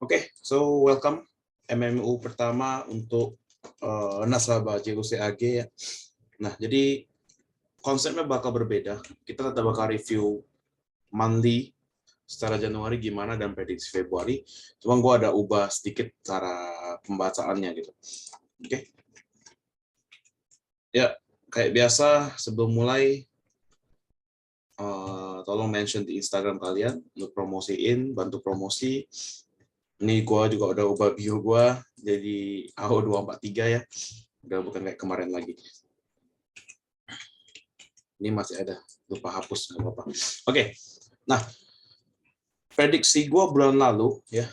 Oke, so welcome MMU pertama untuk nasabah JUCAG ya. Nah, jadi konsepnya bakal berbeda. Kita tetap bakal review monthly secara Januari gimana dan prediksi Februari. Cuma gue ada ubah sedikit cara pembacaannya gitu. Oke. Ya, kayak biasa sebelum mulai tolong mention di Instagram kalian untuk promosiin, bantu promosi. Ini gue juga udah ubah bio gue jadi AO243 ya. Udah bukan kayak kemarin lagi. Ini masih ada, lupa hapus, nggak apa-apa. Oke, nah prediksi gue bulan lalu ya,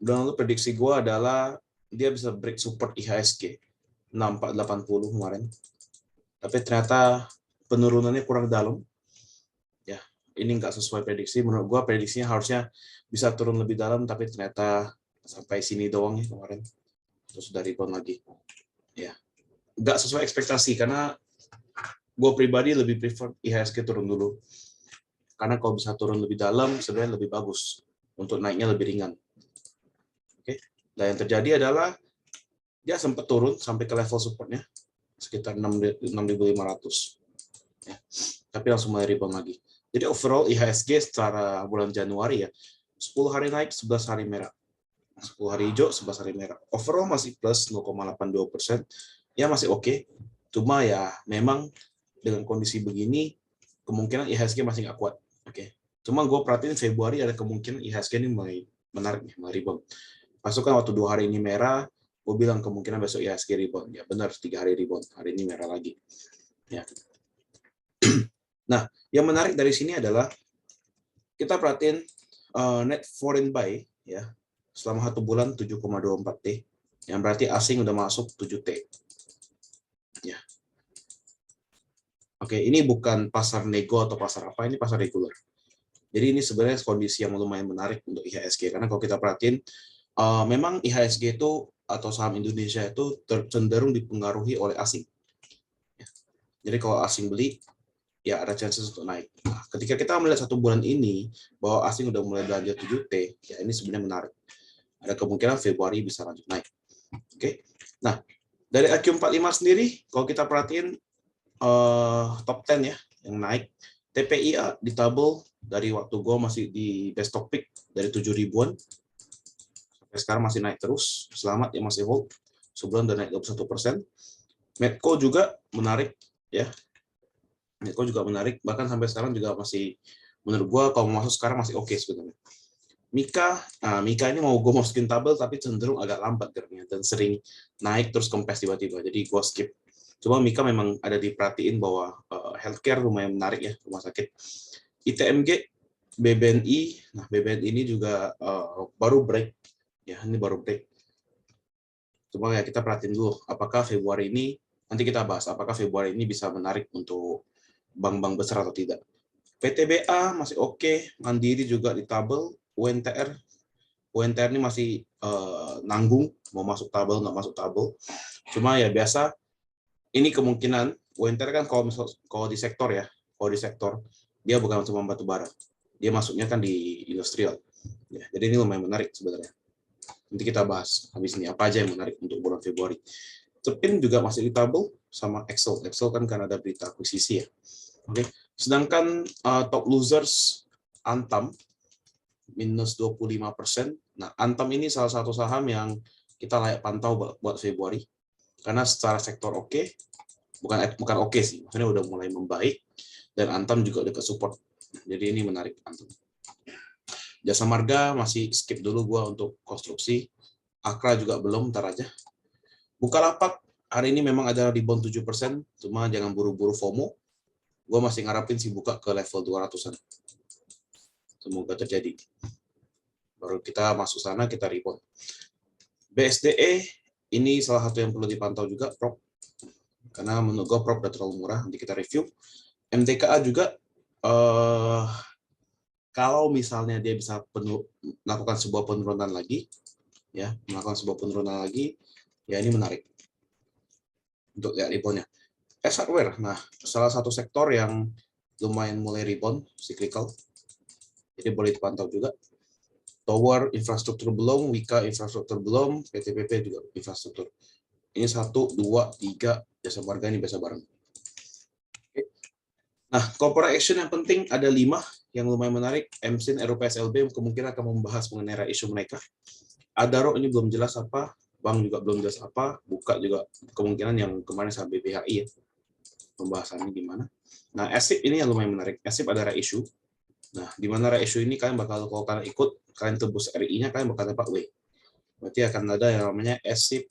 bulan lalu prediksi gue adalah dia bisa break support IHSG 6480 kemarin, tapi ternyata penurunannya kurang dalam. Ya, ini nggak sesuai prediksi. Menurut gue prediksinya harusnya bisa turun lebih dalam, tapi ternyata sampai sini doang ya kemarin. Terus sudah rebound lagi. Ya, nggak sesuai ekspektasi karena gue pribadi lebih prefer IHSG turun dulu. Karena kalau bisa turun lebih dalam, sebenarnya lebih bagus. Untuk naiknya lebih ringan. Oke. Dan yang terjadi adalah, dia sempat turun sampai ke level supportnya, sekitar 6.500. Ya. Tapi langsung mulai rebound lagi. Jadi overall IHSG secara bulan Januari ya, 10 hari naik, 11 hari merah. 10 hari hijau, 11 hari merah. Overall masih plus 0,82%. Ya masih oke. Cuma ya memang dengan kondisi begini, kemungkinan IHSG masih nggak kuat. Oke. Cuma gue perhatiin Februari ada kemungkinan IHSG ini mulai menarik nih, mulai rebound. Pasukan waktu 2 hari ini merah, gue bilang kemungkinan besok IHSG rebound. Ya benar, 3 hari rebound. Hari ini merah lagi. Ya. Nah, yang menarik dari sini adalah kita perhatiin net foreign buy ya selama 1 bulan 7,24 T, yang berarti asing udah masuk 7 T. Ya. Oke, ini bukan pasar nego atau pasar apa, ini pasar regular. Jadi ini sebenarnya kondisi yang lumayan menarik untuk IHSG, karena kalau kita perhatiin, memang IHSG itu atau saham Indonesia itu cenderung dipengaruhi oleh asing. Jadi kalau asing beli, ya ada chances untuk naik. Nah, ketika kita melihat 1 bulan ini, bahwa asing udah mulai belanja 7T, ya ini sebenarnya menarik. Ada kemungkinan Februari bisa lanjut naik. Oke. Nah, dari AQ45 sendiri, kalau kita perhatiin top 10 ya, yang naik, TPIA di tabel dari waktu gue masih di best topic dari 7 ribuan sampai sekarang masih naik terus. Selamat ya, masih hold, sebulan udah naik 21%. Medco juga menarik ya, Medco juga menarik, bahkan sampai sekarang juga masih, menurut gue kalau masuk sekarang masih oke sebenarnya. Mika ini mau gue masukin tabel tapi cenderung agak lambat geraknya dan sering naik terus kempes tiba-tiba, jadi gue skip. Cuma Mika memang ada diperhatiin bahwa healthcare lumayan menarik ya, rumah sakit. ITMG, BBNI, nah BBNI ini juga baru break, ya ini baru break. Cuma ya kita perhatiin dulu, apakah Februari ini, nanti kita bahas, apakah Februari ini bisa menarik untuk bank-bank besar atau tidak. PTBA masih oke, Mandiri juga di tabel, UNTR ini masih nanggung, mau masuk tabel, nggak masuk tabel. Cuma ya biasa, ini kemungkinan, UNTR kan kalau di sektor ya, kalau di sektor, dia bukan cuma batu bara. Dia masuknya kan di industrial. Ya, jadi ini lumayan menarik sebenarnya. Nanti kita bahas habis ini apa aja yang menarik untuk bulan Februari. Cepin juga masih di tabel sama Excel. Excel kan karena ada berita akuisisi ya. Oke. Sedangkan top losers Antam minus 25%. Nah, Antam ini salah satu saham yang kita layak pantau buat Februari. Karena secara sektor oke, bukan oke sih, maksudnya udah mulai membaik, dan Antam juga udah ke support. Jadi ini menarik Antam. Jasa Marga masih skip dulu gua untuk konstruksi. Akra juga belum, ntar aja. Bukalapak hari ini memang ada rebound 7%, cuma jangan buru-buru FOMO. Gua masih ngarapin sih buka ke level 200-an. Semoga terjadi. Baru kita masuk sana, kita rebound. BSDE ini salah satu yang perlu dipantau juga, Prop. Karena menurut gue Prop udah terlalu murah, nanti kita review. MTKA juga, kalau misalnya dia bisa melakukan sebuah penurunan lagi, ya, ya ini menarik untuk lihat reboundnya. Hardware, nah salah satu sektor yang lumayan mulai rebound, cyclical, jadi boleh dipantau juga. Tower infrastruktur belum, Wika infrastruktur belum, PTPP juga infrastruktur. Ini 1, 2, 3, jasa marga ini biasa bareng. Oke. Nah, corporate action yang penting ada 5 yang lumayan menarik. MSIN, RUPSLB kemungkinan akan membahas mengenai isu mereka. Adaro ini belum jelas apa, Bank juga belum jelas apa, Buka juga kemungkinan yang kemarin sama BPHI ya, pembahasannya gimana. Nah, ASIP ini yang lumayan menarik. ASIP ada isu. Nah, di mana isu ini kalian bakal, kalau kalian ikut, kalian tebus RI-nya, kalian bakal dapat W. Berarti akan ada yang namanya ASIP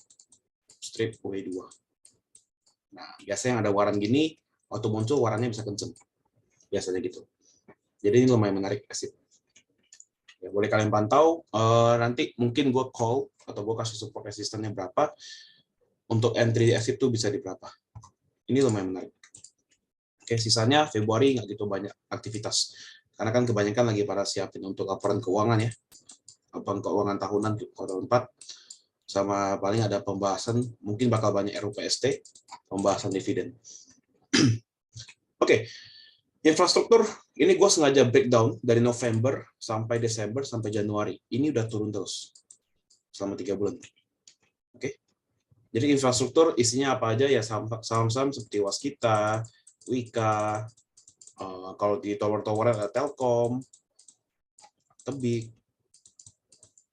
strip W2. Nah, biasanya yang ada waran gini, waktu muncul warannya bisa kenceng. Biasanya gitu. Jadi ini lumayan menarik ASIP. Ya, boleh kalian pantau. Nanti mungkin gue call atau gue kasih support resistannya berapa. Untuk entry ASIP tuh bisa di berapa. Ini lumayan menarik. Oke, sisanya Februari nggak gitu banyak aktivitas. Karena kan kebanyakan lagi pada siapin untuk laporan keuangan ya. Laporan keuangan tahunan kuartal 4. Sama paling ada pembahasan, mungkin bakal banyak RUPST, pembahasan dividen. Oke, infrastruktur, ini gue sengaja breakdown dari November sampai Desember sampai Januari. Ini udah turun terus selama 3 bulan. Oke, jadi infrastruktur isinya apa aja ya, saham-saham seperti Waskita, Wika, kalau di tower-tower ada Telkom, Tebik,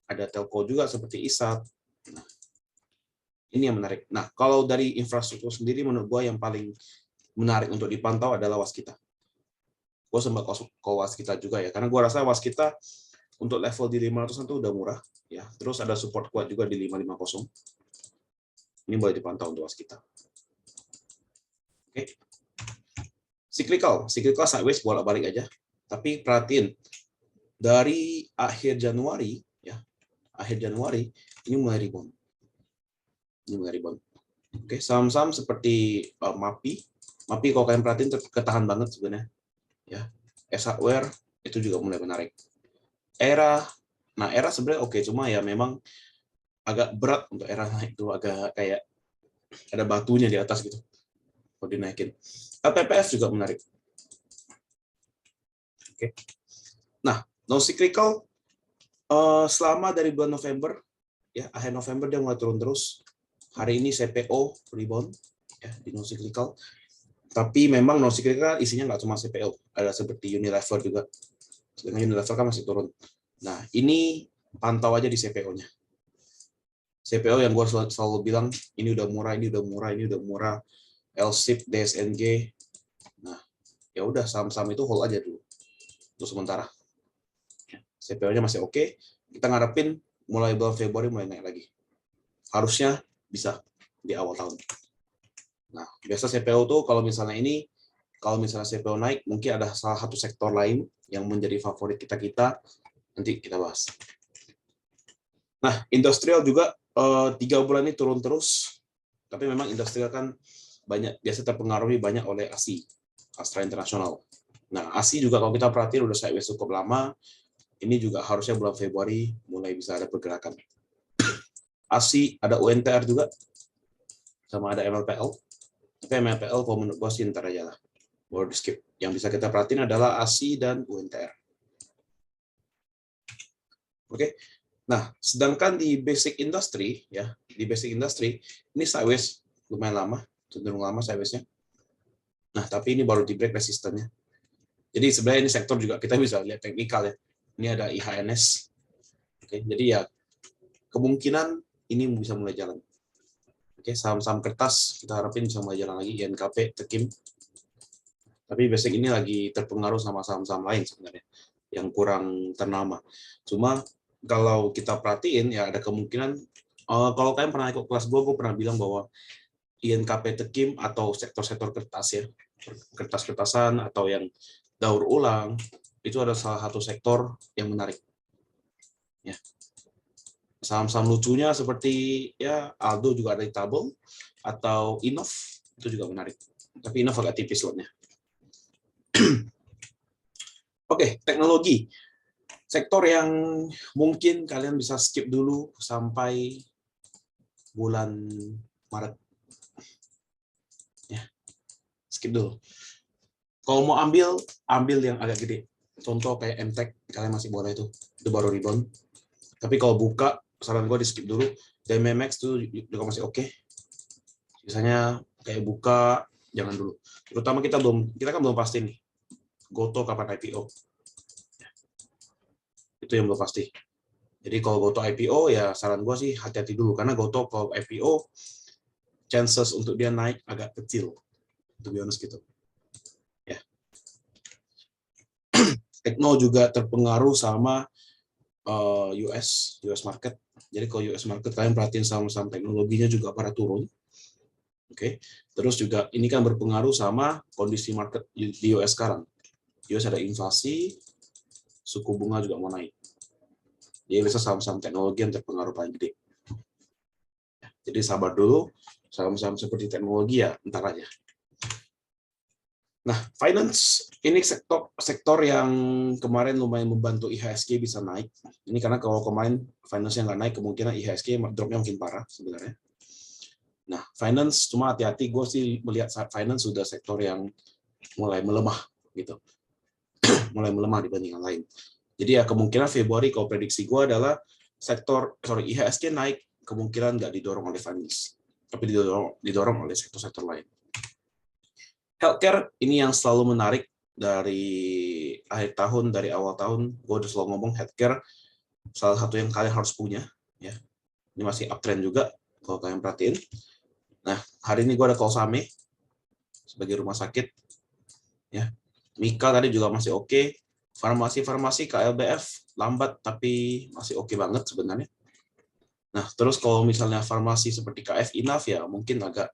ada Telco juga seperti ISAT. Nah, ini yang menarik. Nah, kalau dari infrastruktur sendiri menurut gue yang paling menarik untuk dipantau adalah Waskita. Gue sempat ke Waskita juga ya, karena gue rasa Waskita untuk level di 500 itu udah murah ya. Terus ada support kuat juga di 550. Ini boleh dipantau untuk Waskita. Oke. Cyclical sideways bolak-balik aja. Tapi perhatiin dari akhir Januari ya, akhir Januari ini mulai rebound. Ini mulai rebound. Oke, saham-saham seperti MAPI kalau kalian perhatiin ketahan banget sebenarnya. Ya, S Hardware itu juga mulai menarik. Era sebenarnya oke, cuma ya memang agak berat untuk era naik itu, agak kayak ada batunya di atas gitu kalau dinaikin. LPPF juga menarik. Oke. Nah, non cyclical selama dari bulan November ya, akhir November dia mulai turun terus. Hari ini CPO rebound ya di non cyclical. Tapi memang non cyclical isinya nggak cuma CPO, ada seperti Unilever juga. Sedangkan Unilever kan masih turun. Nah, ini pantau aja di CPO-nya. CPO yang gue selalu bilang, ini udah murah, ini udah murah, ini udah murah. LSIP, DSNG. Nah, ya udah saham-saham itu hold aja dulu. Untuk sementara. CPO-nya masih oke. Kita ngarepin mulai bulan Februari mulai naik lagi. Harusnya bisa di awal tahun. Nah, biasa CPO tuh kalau misalnya CPO naik, mungkin ada salah satu sektor lain yang menjadi favorit kita, nanti kita bahas. Nah, industrial juga 3 bulan ini turun terus, tapi memang industrial kan biasa terpengaruhi banyak oleh ASI, Astra International. Nah, ASI juga kalau kita perhatiin udah sideways cukup lama, ini juga harusnya bulan Februari mulai bisa ada pergerakan. ASI, ada UNTR juga, sama ada MLPL. Tapi MLPL kalau menurut gue sih ntar aja lah, boleh di skip. Yang bisa kita perhatiin adalah ASI dan UNTR. Oke. Nah, sedangkan di basic industry ya, ini sideways lumayan lama, cenderung lama sideways-nya. Nah, tapi ini baru di break resistennya. Jadi sebenarnya ini sektor juga kita bisa lihat teknikal ya. Ini ada IHNS. Oke, jadi ya kemungkinan ini bisa mulai jalan. Oke, saham-saham kertas kita harapin bisa mulai jalan lagi, INKP, Tekim. Tapi basic ini lagi terpengaruh sama saham-saham lain sebenarnya yang kurang ternama. Cuma kalau kita perhatiin ya ada kemungkinan kalau kalian pernah ikut kelas gue pernah bilang bahwa INKP Tekim atau sektor-sektor kertas ya, kertas-kertasan atau yang daur ulang itu ada salah satu sektor yang menarik. Ya. Saham-saham lucunya seperti ya Aldo juga ada di tabel atau Innov itu juga menarik. Tapi Innov agak tipis lotnya. Oke, teknologi. Sektor yang mungkin kalian bisa skip dulu sampai bulan Maret. Ya, skip dulu. Kalau mau ambil yang agak gede. Contoh kayak MTech, kalian masih boleh itu baru rebound. Tapi kalau buka, saran gue di skip dulu. DMMX tuh juga masih oke. Sisanya kayak buka, jangan dulu. Terutama kita kan belum pasti nih. Goto kapan IPO. Itu yang belum pasti. Jadi kalau Goto IPO ya saran gue sih hati-hati dulu. Karena Goto kalau IPO, chances untuk dia naik agak kecil. To be honest gitu. Ya. Tekno juga terpengaruh sama US market. Jadi kalau US market kalian perhatiin saham-saham teknologinya juga pada turun. Oke. Terus juga ini kan berpengaruh sama kondisi market di US sekarang. US ada inflasi, suku bunga juga mau naik. Jadi bisa saham-saham teknologi yang terpengaruh paling gede. Jadi sabar dulu, saham-saham seperti teknologi ya entar aja. Nah, finance ini sektor yang kemarin lumayan membantu IHSG bisa naik. Ini karena kalau kemarin finance-nya nggak naik, kemungkinan IHSG drop-nya mungkin parah sebenarnya. Nah, finance cuma hati-hati, gue sih melihat finance sudah sektor yang mulai melemah gitu, mulai melemah dibanding yang lain. Jadi ya kemungkinan Februari kalau prediksi gue adalah IHSG naik, kemungkinan nggak didorong oleh finance, tapi didorong oleh sektor-sektor lain. Healthcare ini yang selalu menarik dari akhir tahun, dari awal tahun, gue udah selalu ngomong healthcare salah satu yang kalian harus punya. Ya, ini masih uptrend juga kalau kalian perhatiin. Nah, hari ini gue ada call Same sebagai rumah sakit. Ya, Mika tadi juga masih oke. Farmasi KLBF lambat tapi masih oke banget sebenarnya. Nah, terus kalau misalnya farmasi seperti KF Inaf ya mungkin agak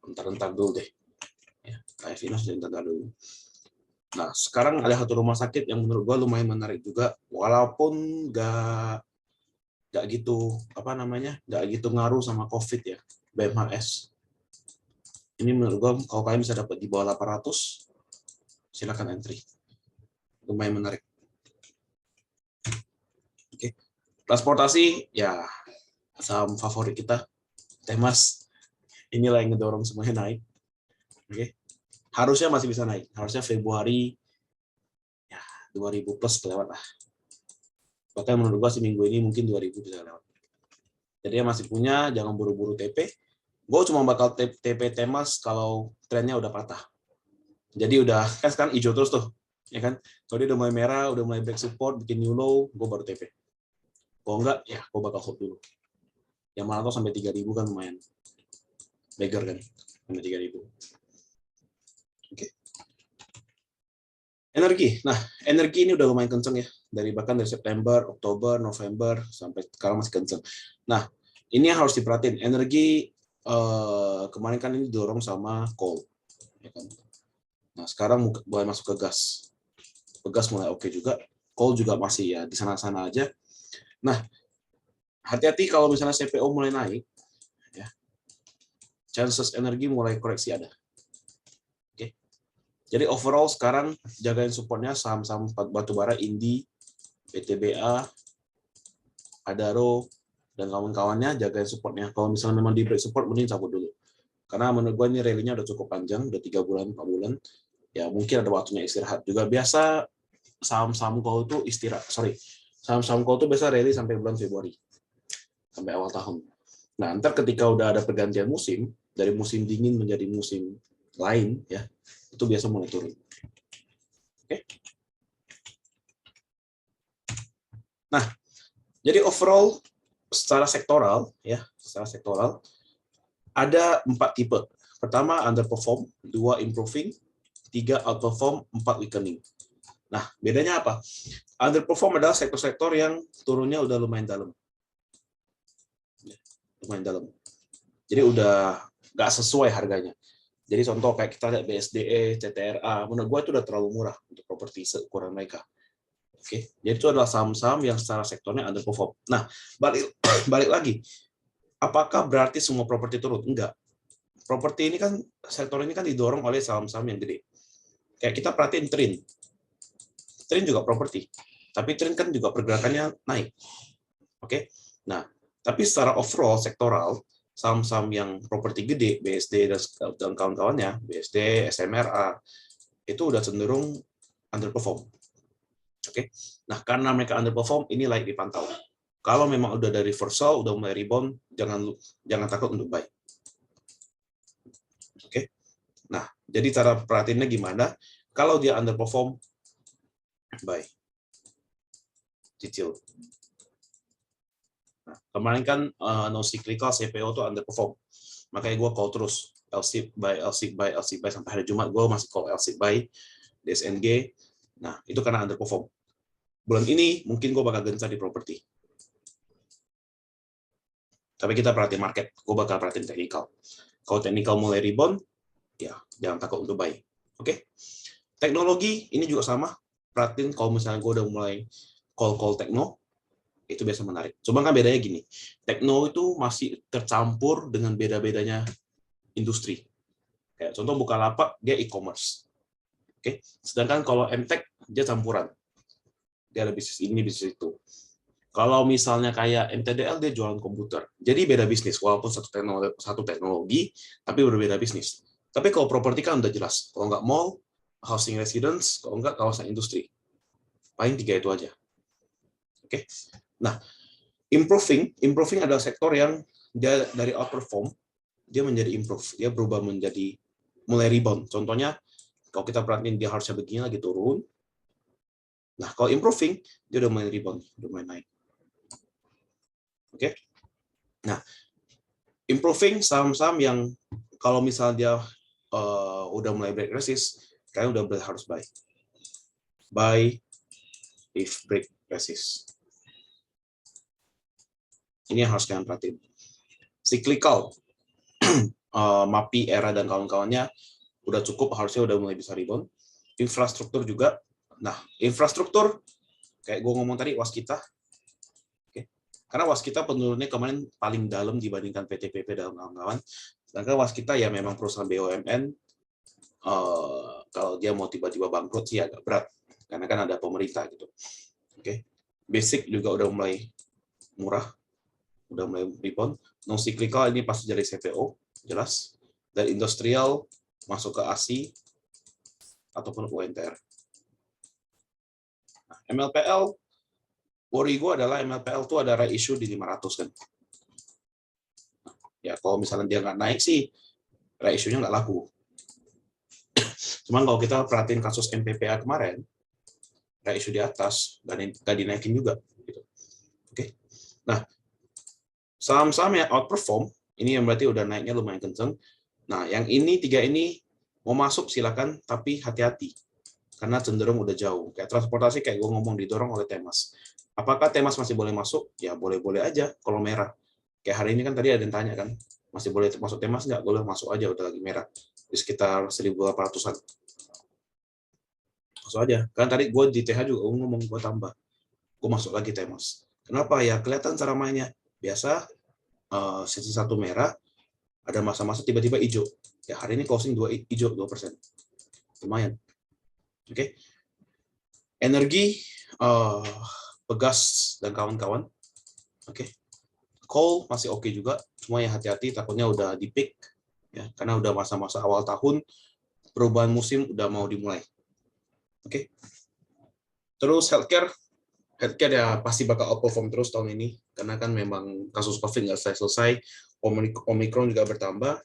entar dulu deh. Ya, KF Inaf entar dulu. Nah, sekarang ada satu rumah sakit yang menurut gue lumayan menarik juga, walaupun nggak gitu nggak gitu ngaruh sama COVID ya, BMHS. Ini menurut gue kalau kalian bisa dapat di bawah 800, silakan entry. Lumayan menarik. Oke. Transportasi ya saham favorit kita, Temas. Inilah yang ngedorong semuanya naik. Oke. Harusnya masih bisa naik. Harusnya Februari ya 2000 plus kelewat lah. Bahkan menurut gua sih minggu ini mungkin 2000 bisa lewat. Jadi yang masih punya jangan buru-buru TP. Gue cuma bakal TP Temas kalau trennya udah patah. Jadi udah kan sekarang hijau terus tuh, ya kan? Kalau dia udah mulai merah, udah mulai break support, bikin new low, gue baru TP. Kalau enggak, ya gue bakal hold dulu. Yang mana tuh sampai 3000 kan lumayan. Beggar kan, sampai 3000. Oke. Energi. Nah, energi ini udah lumayan kenceng ya. Bahkan dari September, Oktober, November, sampai sekarang masih kenceng. Nah, ini yang harus diperhatiin. Energi kemarin kan ini didorong sama coal. Ya kan? Nah, sekarang mulai masuk ke gas. Gas mulai oke juga. Coal juga masih ya di sana-sana aja. Nah, hati-hati kalau misalnya CPO mulai naik, ya, chances energi mulai koreksi ada. Oke. Jadi overall sekarang jagain supportnya saham-saham batubara Indi, PTBA, Adaro, dan kawan-kawannya jagain supportnya. Kalau misalnya memang di break support, mending cabut dulu. Karena menurut gue ini rally-nya udah cukup panjang, udah 3 bulan, 4 bulan. Ya mungkin ada waktunya istirahat juga. Biasa saham-saham call itu saham-saham call itu biasa rally sampai bulan Februari, sampai awal tahun. Nah, ntar ketika udah ada pergantian musim, dari musim dingin menjadi musim lain, ya itu biasa mulai turun. Oke. Nah, jadi overall secara sektoral ada 4 tipe. Pertama underperform, 2 improving, 3 outperform, 4 weakening. Nah, bedanya apa? Underperform adalah sektor-sektor yang turunnya udah lumayan dalam. Jadi udah nggak sesuai harganya. Jadi contoh kayak kita lihat BSDE, CTRA, menurut gue itu udah terlalu murah untuk properti seukuran mereka. Oke, jadi itu adalah saham-saham yang secara sektornya underperform. Nah, balik lagi, apakah berarti semua properti turun? Enggak. Properti ini kan, sektor ini kan didorong oleh saham-saham yang gede. Kayak kita perhatiin Trin. Trin juga properti, tapi Trin kan juga pergerakannya naik. Oke, nah, tapi secara overall sektoral, saham-saham yang properti gede, BSD dan kawan-kawannya, BSD, SMRA, itu udah cenderung underperform. Oke, nah karena mereka underperform, ini layak dipantau. Kalau memang udah dari reversal, udah mulai rebound, jangan takut untuk buy. Oke. Nah, jadi cara perhatiannya gimana? Kalau dia underperform, buy. Cicil. Nah, kemarin kan no cyclical CPO tuh underperform. Makanya gue call terus LC buy, LC buy, LC buy sampai hari Jumat gue masih call LC buy, DSNG. Nah, itu karena underperform. Bulan ini mungkin gue bakal gencar di properti. Tapi kita perhatiin market, gue bakal perhatiin teknikal. Kalau teknikal mulai rebound, ya jangan takut untuk buy. Oke? Teknologi ini juga sama. Perhatiin kalau misalnya gue udah mulai call tekno, itu biasa menarik. Cuma kan bedanya gini, tekno itu masih tercampur dengan beda-bedanya industri. Kayak contoh Bukalapak, dia e-commerce. Oke? Sedangkan kalau MTech, dia campuran. Dia ada bisnis ini, bisnis itu. Kalau misalnya kayak MTDL, dia jualan komputer. Jadi beda bisnis, walaupun satu teknologi, tapi berbeda bisnis. Tapi kalau properti kan udah jelas. Kalau nggak mall, housing residence, kalau nggak kawasan industri. Paling 3 itu aja. Oke. Nah, improving adalah sektor yang dia dari outperform, dia menjadi improve. Dia berubah menjadi mulai rebound. Contohnya, kalau kita perhatiin dia harusnya begini lagi turun. Nah, kalau improving, dia udah mulai rebound, udah mulai naik. Oke. Nah, improving saham-saham yang kalau misalnya dia udah mulai break resist, kalian udah harus buy. Buy if break resist. Ini yang harus kalian perhatiin. Cyclical, MAPI, ERA, dan kawan-kawannya udah cukup, harusnya udah mulai bisa rebound. Infrastruktur juga. Nah, infrastruktur, kayak gue ngomong tadi, Waskita. Oke. Karena Waskita penurunnya kemarin paling dalam dibandingkan PTPP dan kawan-kawan. Sedangkan Waskita ya memang perusahaan BUMN, kalau dia mau tiba-tiba bangkrut sih agak berat. Karena kan ada pemerintah gitu. Oke. Basic juga udah mulai murah, udah mulai rebound. Non cyclical ini pasti dari CPO, jelas. Dan industrial masuk ke ASI ataupun UNTR. Nah, MLPL, worry gue adalah MLPL tuh ada right issue di 500 kan. Ya kalau misalnya dia nggak naik sih, right issue-nya nggak laku. Cuman kalau kita perhatiin kasus MPPA kemarin, right issue di atas, nggak dinaikin juga. Gitu. Oke. Nah, saham-saham yang outperform, ini yang berarti udah naiknya lumayan kenceng. Nah, yang ini, 3 ini, mau masuk silakan, tapi hati-hati. Karena cenderung udah jauh. Kayak transportasi, kayak gue ngomong, didorong oleh Temas. Apakah Temas masih boleh masuk? Ya, boleh-boleh aja kalau merah. Kayak hari ini kan tadi ada yang tanya kan, masih boleh masuk Temas nggak? Boleh masuk aja, udah lagi merah. Di sekitar 1.800-an. Masuk aja. Kan tadi gue di TH juga ngomong, gue tambah. Gue masuk lagi Temas. Kenapa? Ya, kelihatan cara mainnya. Biasa, sesi 1 merah, ada masa-masa tiba-tiba hijau. Ya, hari ini closing 2 hijau 2%. Lumayan. Oke. Energi, Pegas dan kawan-kawan. Oke. Coal masih oke juga, cuma ya hati-hati takutnya udah di peak ya, karena udah masa-masa awal tahun, perubahan musim udah mau dimulai. Oke. Terus healthcare ya pasti bakal outperform terus tahun ini karena kan memang kasus COVID nggak selesai, Omicron juga bertambah.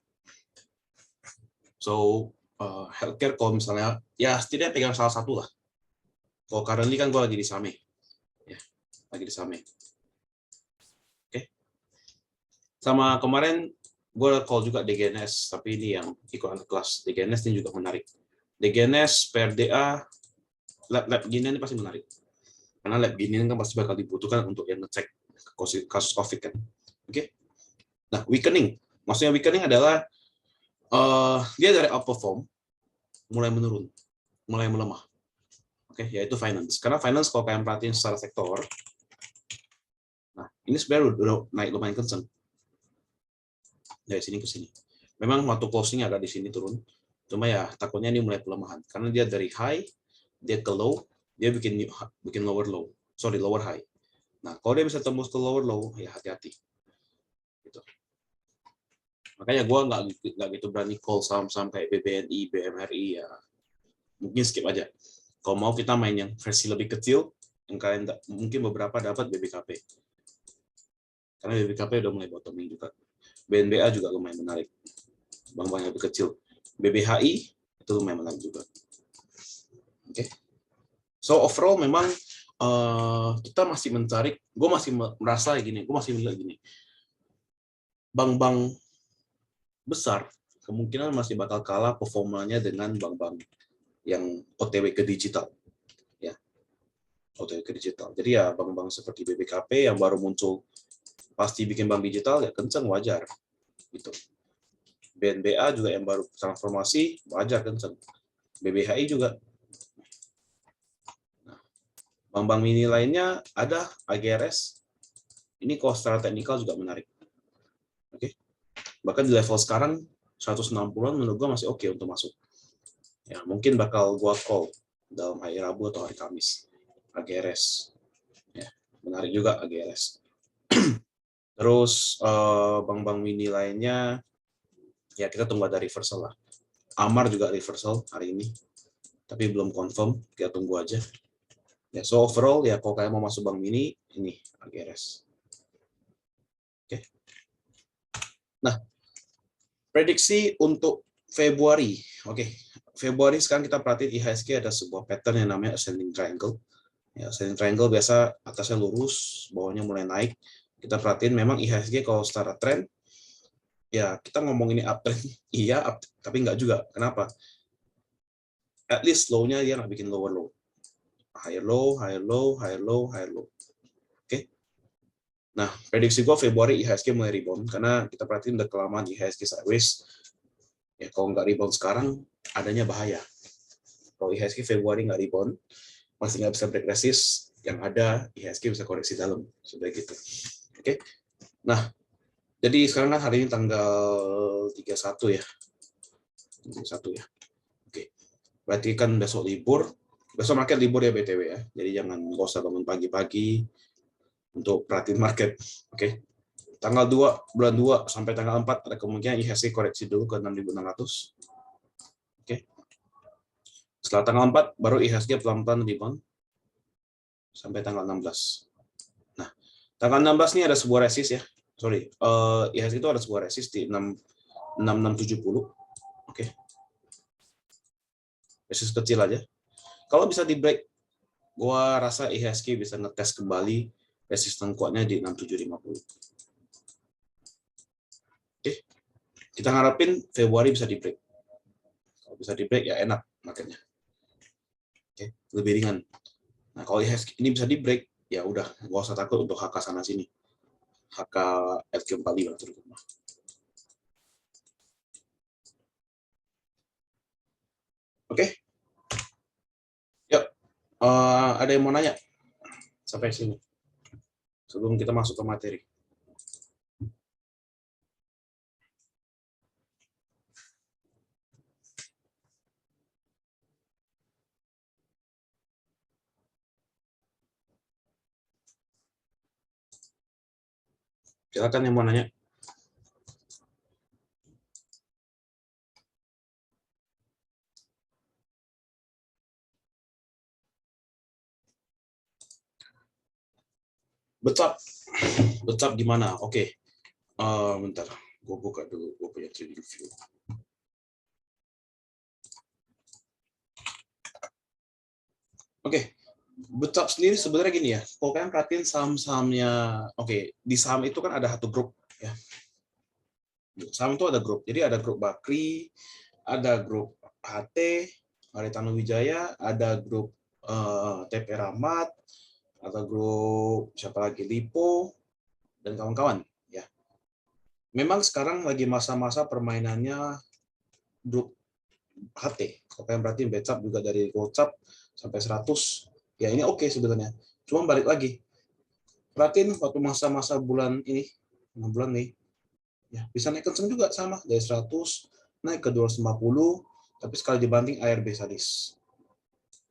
So healthcare kalau misalnya ya setidaknya pegang salah satu lah. Kalau currently kan gue lagi di Same, ya lagi di Same. Oke. Sama kemarin gue call juga DGNS, tapi ini yang ikut kelas DGNS ini juga menarik. DGNS, PRDA, lab ginian ini pasti menarik. Karena lab ginian kan pasti bakal dibutuhkan untuk yang ngecek kasus COVID kan. Oke. Nah, weakening. Maksudnya weakening adalah dia dari outperform mulai menurun, mulai melemah. Oke, yaitu finance. Karena finance kalau kalian perhatiin secara sektor, nah ini sebenarnya udah naik lumayan kenceng. Dari sini ke sini. Memang waktu closing agak di sini turun. Cuma ya takutnya ini mulai pelemahan. Karena dia dari high, dia ke low, dia bikin lower low. Sorry, lower high. Nah, kalau dia bisa tembus ke lower low, ya hati-hati. Gitu. Makanya gue nggak gitu berani call saham-saham kayak BBNI, BMRI, ya mungkin skip aja. Kalau mau kita main yang versi lebih kecil, yang kalian mungkin beberapa dapat BBKP. Karena BBKP udah mulai bottoming juga. BNBA juga lumayan menarik. Bank-bank yang lebih kecil. BBHI itu lumayan menarik juga. Oke. So overall memang kita masih mencari, gue masih merasa gini, gue masih melihat gini. Bank-bank besar kemungkinan masih bakal kalah performanya dengan bank-bank yang OTW ke digital. Ya. OTW ke digital. Jadi ya bank-bank seperti BBKP yang baru muncul pasti bikin bank digital ya kenceng wajar gitu. BNBA juga yang baru transformasi wajar kenceng. BBHI juga. Nah, bank-bank mini lainnya ada AGRS. Ini kalau secara teknikal juga menarik. Oke. Bahkan di level sekarang 160-an menurut gua masih oke untuk masuk. Ya, mungkin bakal gua call dalam hari Rabu atau hari Kamis. AGRS. Ya, menarik juga AGRS. Terus bank-bank mini lainnya ya kita tunggu ada reversal lah. Amar juga reversal hari ini. Tapi belum confirm, kita tunggu aja. Ya, so overall ya kalau kalian mau masuk bank mini ini AGRS. Oke. Nah, prediksi untuk Februari. Oke. Februari sekarang kita perhatiin IHSG ada sebuah pattern yang namanya ascending triangle. Ya, ascending triangle biasa atasnya lurus, bawahnya mulai naik. Kita perhatiin memang IHSG kalau secara tren ya kita ngomong ini uptrend, iya, tapi nggak juga. Kenapa? At least low-nya dia nggak bikin lower low. Higher low, higher low, higher low, higher low. Oke. Nah, prediksi gue Februari IHSG mulai rebound, karena kita perhatiin udah kelamaan IHSG sideways. Ya, kalau nggak rebound sekarang, adanya bahaya. Kalau IHSG Februari nggak rebound, masih nggak bisa break resist, yang ada IHSG bisa koreksi dalam. Sudah gitu. Oke. Nah, jadi sekarang kan hari ini tanggal 31 ya. 31 ya. Oke. Berarti kan besok libur. Besok market libur ya BTW ya. Jadi jangan nggak usah bangun pagi-pagi untuk perhatiin market. Oke. Tanggal 2, bulan 2 sampai tanggal 4 ada kemungkinan IHSG koreksi dulu ke 6.600. Oke. Setelah tanggal 4 baru IHSG pelan-pelan rebound sampai tanggal 16. Nah, tanggal 16 ini ada sebuah resist ya. Sorry, IHSG itu ada sebuah resist di 6670. Oke. Resist kecil aja. Kalau bisa di break, gua rasa IHSG bisa ngetes kembali resisten kuatnya di 6750. Oke. Kita ngarepin Februari bisa di break. Kalau bisa di break ya enak marketnya. Oke, lebih ringan. Nah, kalau IHSG ini bisa di break, ya udah, nggak usah takut untuk HK sana sini. HK LQ45 terutama. Oke. Yuk, ada yang mau nanya sampai sini sebelum kita masuk ke materi? Silakan yang mau nanya. Betap gimana? Oke. Bentar, gue buka dulu, gue punya trading view. Oke, Betap sendiri sebenarnya gini ya. Kalau kalian perhatiin saham-sahamnya, oke, di saham itu kan ada satu grup ya. Saham itu ada grup. Jadi ada grup Bakri, ada grup HT, Haritano Wijaya, ada grup TP Ramat, ada grup siapa lagi Lipo dan kawan-kawan ya. Memang sekarang lagi masa-masa permainannya grup HT. Kalau kalian perhatiin Betap juga dari Gocap sampai 100, ya ini oke sebenarnya. Cuma balik lagi, perhatiin waktu masa-masa bulan ini, 6 bulan nih, ya bisa naik kenceng juga sama, dari 100 naik ke 250, tapi sekali dibanting ARB sadis.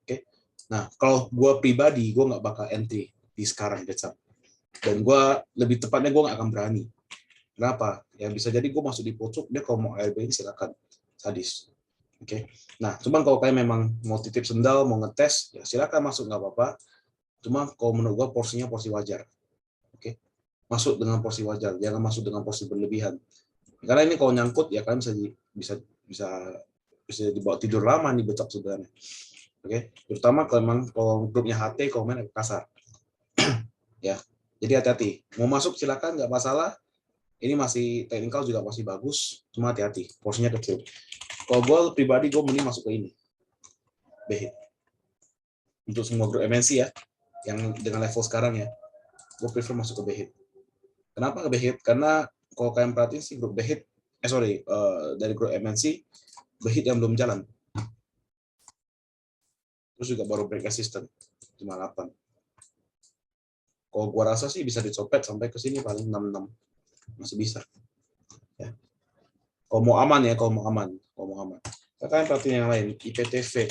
Oke. Nah, kalau gue pribadi, gue nggak bakal entry di sekarang Betap. Dan gue lebih tepatnya gue nggak akan berani. Kenapa? Ya bisa jadi gue masuk di pucuk, dia kalau mau ARB ini silakan sadis. Oke. Nah, cuman kalau kalian memang mau titip sendal, mau ngetes, ya silakan masuk nggak apa-apa. Cuma kalau menurut gua porsinya porsi wajar. Oke. masuk dengan porsi wajar, jangan masuk dengan porsi berlebihan. Karena ini kalau nyangkut ya kan bisa bisa bisa dibawa tidur lama nih becak sebenarnya. Oke, terutama kalau memang kalau grupnya HT kalau main agak kasar. Ya, jadi hati-hati. Mau masuk silakan, nggak masalah. Ini masih technical juga masih bagus, cuma hati-hati, porsinya kecil. Kalau gue pribadi gue mending masuk ke ini, B-hit. Untuk semua grup MNC ya, yang dengan level sekarang ya, gue prefer masuk ke B-hit. Kenapa ke B-hit? Karena kalau kalian perhatiin sih grup B-hit, dari grup MNC, B-hit yang belum jalan. Terus juga baru break assistant, 58. Kalau gue rasa sih bisa dicopet sampai ke sini paling 66. Masih bisa. Ya. Kalau mau aman ya, kalau mau aman. Kalian perhatiin yang lain, IPTV.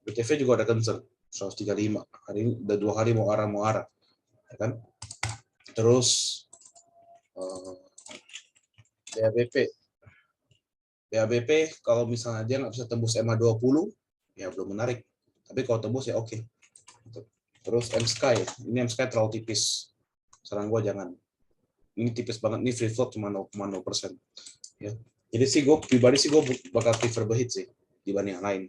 IPTV juga ada concern, 135. Hari ini udah 2 hari mau arah. Ya kan? Terus BABP. BABP kalau misalnya dia nggak bisa tembus EMA 20, ya belum menarik. Tapi kalau tembus ya oke. Terus M-Sky. Ini M-Sky terlalu tipis. Saran gua jangan. Ini tipis banget, ini free float cuma 0,0%. Ya. Jadi sih gue pribadi sih gue bakal prefer Behit sih dibanding yang lain.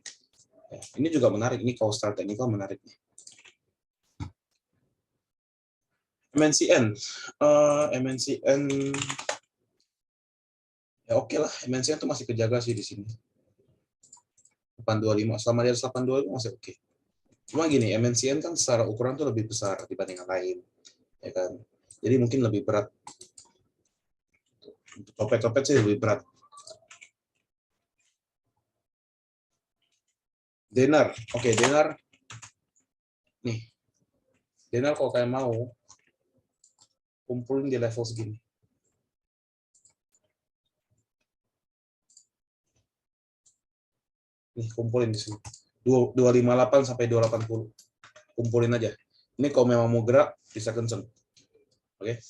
Ya. Ini juga menarik, ini kalau start technical menarik nih. MNCN, MNCN ya oke lah, MNCN tuh masih kejaga sih di sini. 825, selama di atas 825 masih oke. Cuma gini, MNCN kan secara ukuran tuh lebih besar dibanding yang lain, ya kan. Jadi mungkin lebih berat. Untuk topet-topet sih lebih berat. Denar, oke Denar. Nih, Denar kalau kalian mau kumpulin di level segini. Nih, kumpulin di sini. 258 sampai 280. Kumpulin aja. Ini kalau memang mau gerak, bisa kenceng. Oke.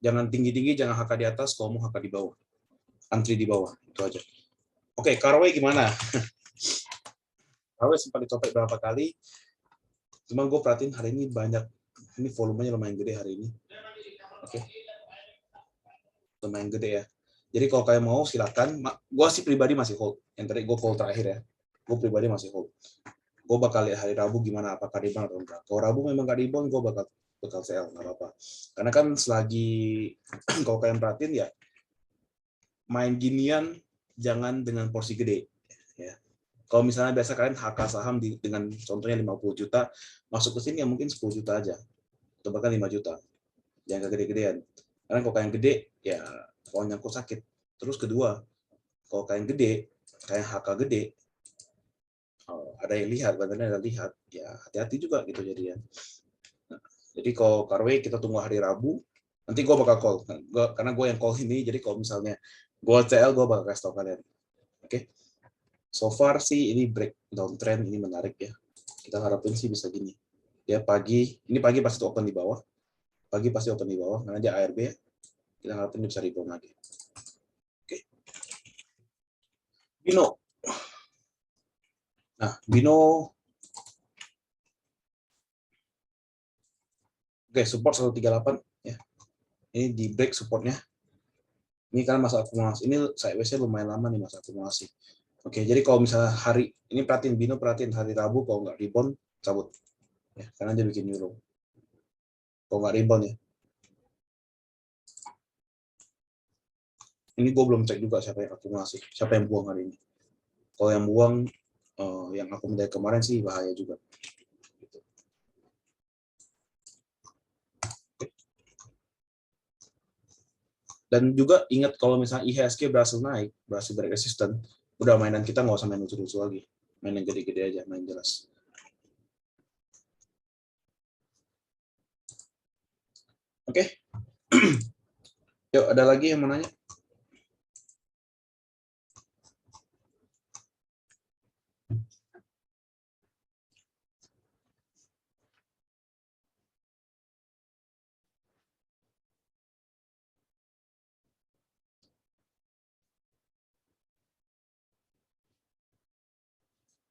Jangan tinggi-tinggi, jangan HK di atas, kalau mau HK di bawah. Antri di bawah, itu aja. Oke, Carway gimana? Carway sempat dicopet berapa kali, cuma gue perhatiin hari ini banyak, ini volumenya lumayan gede hari ini. Oke. Lumayan gede ya. Jadi kalau kalian mau silakan, gue sih pribadi masih hold. Yang tadi gue call terakhir ya, gue pribadi masih hold. Gue bakal lihat hari Rabu gimana, apakah rebound atau enggak. Kalau Rabu memang gak rebound, gue bakal sell, nggak apa-apa. Karena kan selagi kalau kalian perhatiin ya, main ginian jangan dengan porsi gede. Ya. Kalau misalnya biasa kalian HK saham dengan contohnya 50 juta, masuk ke sini ya mungkin 10 juta aja, atau bahkan 5 juta. Jangan gede-gedean. Karena kalau kalian gede, ya kalau nyangkut sakit. Terus kedua, kalau kalian gede, kayak HK gede, ada yang lihat, badannya ada lihat, ya hati-hati juga gitu jadi ya. Nah, jadi kalau Carway kita tunggu hari Rabu, nanti gue bakal call, karena gue yang call ini, jadi kalau misalnya gue CL, gue bakal kasih tau kalian. Oke, so far sih ini break downtrend, ini menarik ya. Kita harapin sih bisa gini. Ya ini pagi pasti open di bawah, karena dia ARB ya. Kita harapin bisa rebound lagi. Oke, Bino. Nah, Bino, oke, support 138 ya. Ini di break supportnya. Ini kan masa akumulasi. Ini sideways-nya lumayan lama nih masa akumulasi. Oke, jadi kalau misalnya ini perhatiin hari Rabu kalau nggak rebound, cabut. Ya, karena dia bikin euro. Kalau nggak rebound ya. Ini gue belum cek juga siapa yang akumulasi, siapa yang buang hari ini. Kalau yang buang, yang akumulasi kemarin sih bahaya juga. Gitu. Dan juga ingat kalau misalnya IHSG berhasil naik, berhasil break resistant, udah mainan kita nggak usah main lucu-lucu lagi. Main yang gede-gede aja, main jelas. Oke. Yuk, ada lagi yang mau nanya?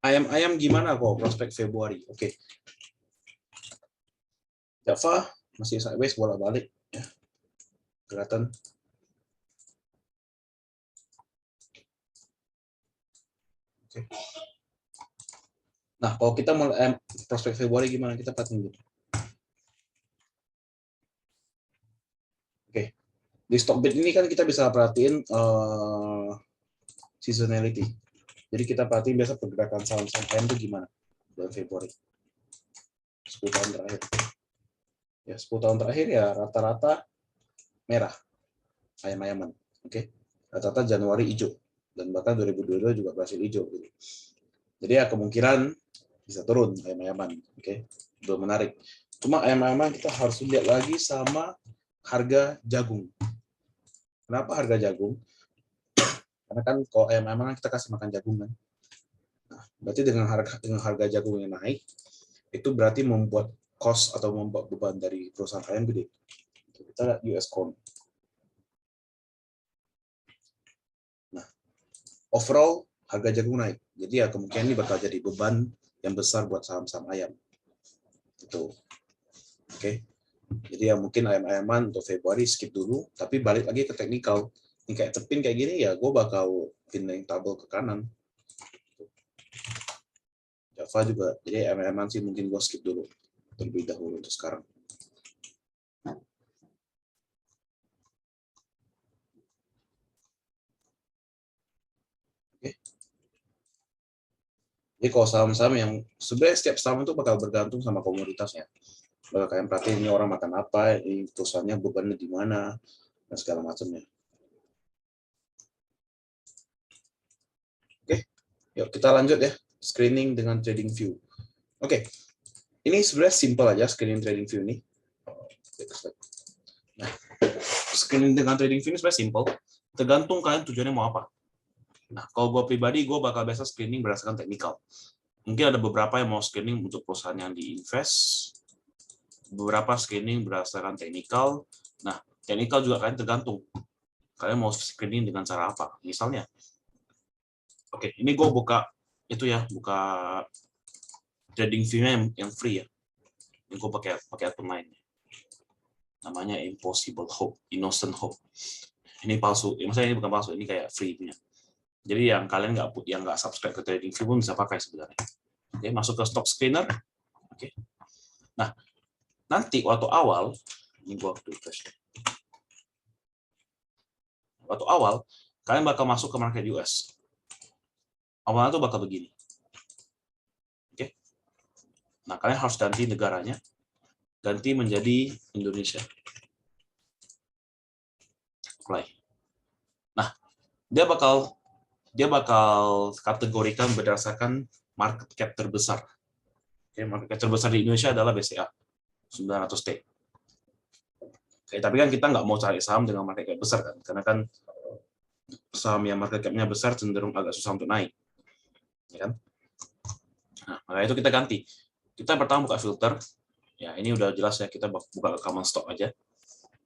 Ayam-ayam gimana kok prospek Februari? Oke. Java masih sideways bolak-balik ya. Kelihatan. Oke. Nah, kalau kita mulai prospek Februari gimana, kita perhatiin dulu. Oke. Di Stockbit ini kan kita bisa perhatiin seasonality. Jadi kita perhatiin biasa pergerakan saham-saham ayam itu gimana bulan Februari. 10 tahun terakhir. Ya, 10 tahun terakhir ya rata-rata merah. Ayam-ayaman. Oke. Rata-rata Januari hijau. Dan bahkan 2022 juga berhasil hijau. Gitu. Jadi ya kemungkinan bisa turun ayam-ayaman. Oke. Belum menarik. Cuma ayam-ayaman kita harus lihat lagi sama harga jagung. Kenapa harga jagung? Karena kan kalau ayam-ayaman kita kasih makan jagung kan. Nah, berarti dengan harga jagung yang naik, itu berarti membuat cost atau membuat beban dari perusahaan ayam gede. Kita lihat US corn. Nah, overall harga jagung naik. Jadi ya kemungkinan ini bakal jadi beban yang besar buat saham-saham ayam. Itu. Oke. Jadi ya mungkin ayam-ayaman untuk Februari skip dulu, tapi balik lagi ke teknikal. Ini kayak tepin kayak gini ya, gue bakal pindahin tabel ke kanan. Java juga, jadi ayam-ayaman sih mungkin gue skip dulu terlebih dahulu untuk sekarang. Oke. Jadi kalau saham-saham yang sebenarnya setiap saham itu bakal bergantung sama komoditasnya. Bakal kalian perhatiin ini orang makan apa, ini perusahaannya bebannya di mana, dan segala macamnya. Oke, yuk kita lanjut ya. Screening dengan trading view. Oke, ini sebenarnya simple aja screening trading view ini. Nah, screening dengan trading view ini sebenarnya simple. Tergantung kalian tujuannya mau apa. Nah, kalau gue pribadi, gue bakal biasa screening berdasarkan teknikal. Mungkin ada beberapa yang mau screening untuk perusahaan yang diinvest, beberapa screening berdasarkan teknikal. Nah, teknikal juga kalian tergantung. Kalian mau screening dengan cara apa? Misalnya, oke, ini gue buka itu ya, buka trading view-nya yang free ya. Ini gue pakai akun lain. Namanya Impossible Hope, Innocent Hope. Ini palsu. Maksudnya ini bukan palsu, ini kayak free punya. Jadi yang kalian nggak subscribe ke trading view pun bisa pakai sebenarnya. Oke, masuk ke stock screener. Oke. Nah, nanti waktu awal, ini gua refresh. Waktu awal, kalian bakal masuk ke market US. Awalnya tuh bakal begini. Oke. Nah, kalian harus ganti negaranya, ganti menjadi Indonesia. Apply. Nah, dia bakal kategorikan berdasarkan market cap terbesar. Oke, market cap terbesar di Indonesia adalah BCA 900T. Oke, tapi kan kita nggak mau cari saham dengan market cap besar kan, karena kan saham yang market cap-nya besar cenderung agak susah untuk naik, ya kan? Nah, maka itu kita ganti. Kita pertama buka filter, ya ini udah jelas ya, kita buka common stock aja.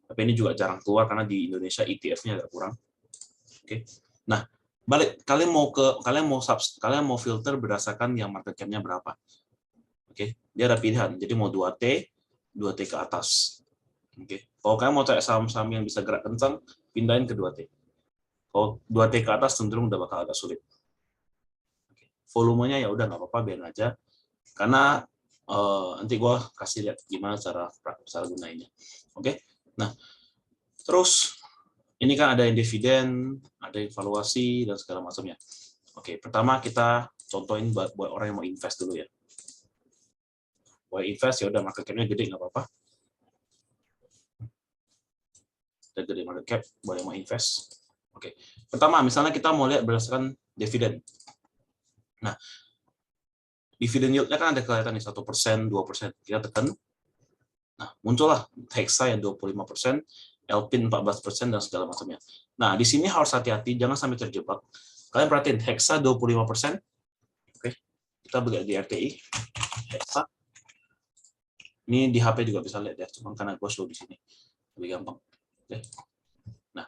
Tapi ini juga jarang keluar karena di Indonesia ETF-nya agak kurang. Oke, nah balik kalian mau filter berdasarkan yang market cap-nya berapa. Oke, dia ada pilihan. Jadi mau 2T ke atas. Oke, kalau kalian mau cari saham-saham yang bisa gerak kencang, pindahin ke 2T. Kalau 2T ke atas cenderung udah bakal agak sulit. Oke. Volumenya ya udah nggak apa-apa, biarin aja. Karena nanti gue kasih lihat gimana cara gunainnya. Oke, nah terus ini kan ada yang dividen, ada evaluasi dan segala macamnya. Oke, pertama kita contohin buat orang yang mau invest dulu ya. Buat invest ya udah market cap-nya gede nggak apa-apa. Gede market cap, boleh mau invest. Oke, pertama misalnya kita mau lihat berdasarkan dividen. Nah, dividen yield-nya kan ada kelihatan nih 1%, 2%. Kita tekan. Nah, muncullah Hexa yang 25%, Elpin 14% dan segala macamnya. Nah, di sini harus hati-hati, jangan sampai terjebak. Kalian perhatiin Hexa 25%. Oke, kita beli di RTI. Hexa. Ini di HP juga bisa lihat ya, cuma karena gue show di sini. Lebih gampang. Oke. Nah,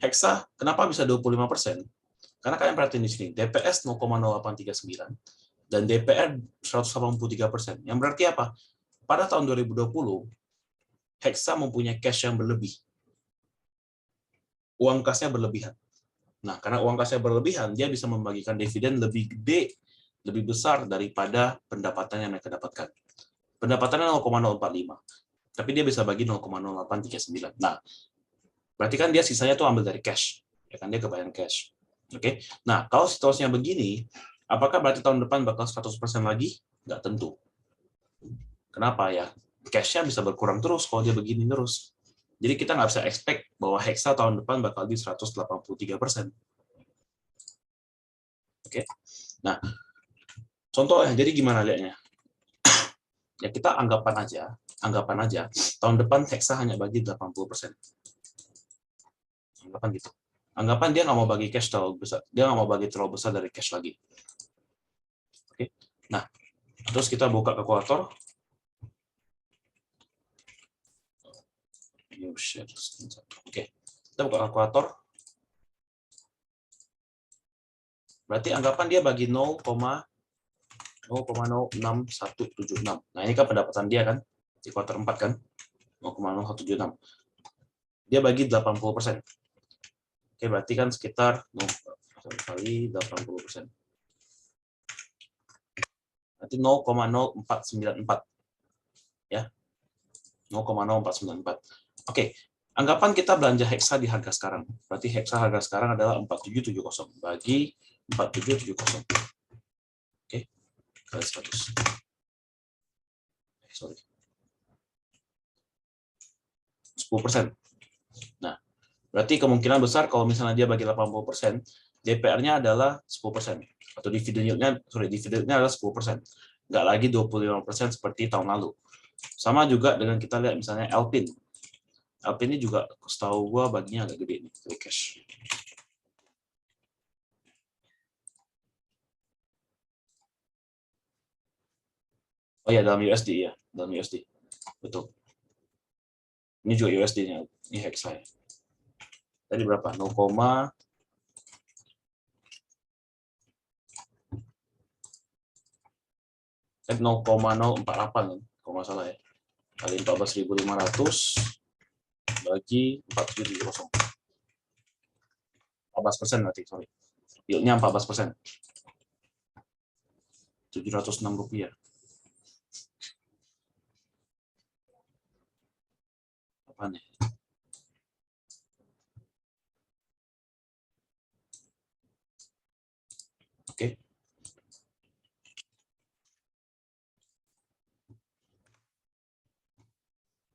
Hexa kenapa bisa 25%? Karena kalian perhatiin di sini, DPS 0,0839 dan DPR 183%. Yang berarti apa? Pada tahun 2020, Hexa mempunyai cash yang berlebih. Uang kasnya berlebihan. Nah, karena uang kasnya berlebihan, dia bisa membagikan dividen lebih gede, lebih besar daripada pendapatan yang mereka dapatkan. Pendapatannya 0,045, tapi dia bisa bagi 0,0839. Nah, berarti kan dia sisanya tuh ambil dari cash, ya kan, dia kebayang cash. Oke. Nah, kalau situasinya begini, apakah berarti tahun depan bakal 100% lagi? Nggak tentu. Kenapa ya? Cash-nya bisa berkurang terus kalau dia begini terus. Jadi kita nggak bisa expect bahwa Hexa tahun depan bakal di 183%. Oke. Nah, contoh ya, jadi gimana lihatnya? Ya kita anggapan aja, tahun depan Hexa hanya bagi 80%. Anggapan gitu. Anggapan dia nggak mau bagi cash terlalu besar, dia nggak mau bagi terlalu besar dari cash lagi. Oke. Nah, terus kita buka kalkulator. Oke, kita buka kalkulator. Berarti anggapan dia bagi 0,06176. Nah, ini kan pendapatan dia kan, di kuartal 4 kan, 0,0176. Dia bagi 80%. Oke, berarti kan sekitar 0 kali 80%. Berarti 0,0494. Ya. 0,0494. Oke, anggapan kita belanja Hexa di harga sekarang. Berarti Hexa harga sekarang adalah 4770 bagi 4770. Oke, kali 100. Sorry. 10%. Nah, berarti kemungkinan besar kalau misalnya dia bagi 80%, DPR-nya adalah 10%. Atau dividen yield-nya adalah 10%. Nggak lagi 25% seperti tahun lalu. Sama juga dengan kita lihat misalnya Alpine. Alpine ini juga setahu gua baginya agak gede nih, dari cash. Oh ya, dalam USD ya, dalam USD. Betul. Ini juga USD-nya, ini Hexa ya. Tadi berapa? 0,048 kan, kalau nggak salah ya. Kali 14.500 bagi 4770. 14% berarti, sorry. Yield-nya 14%. 706 rupiah. Apa nih? Oke.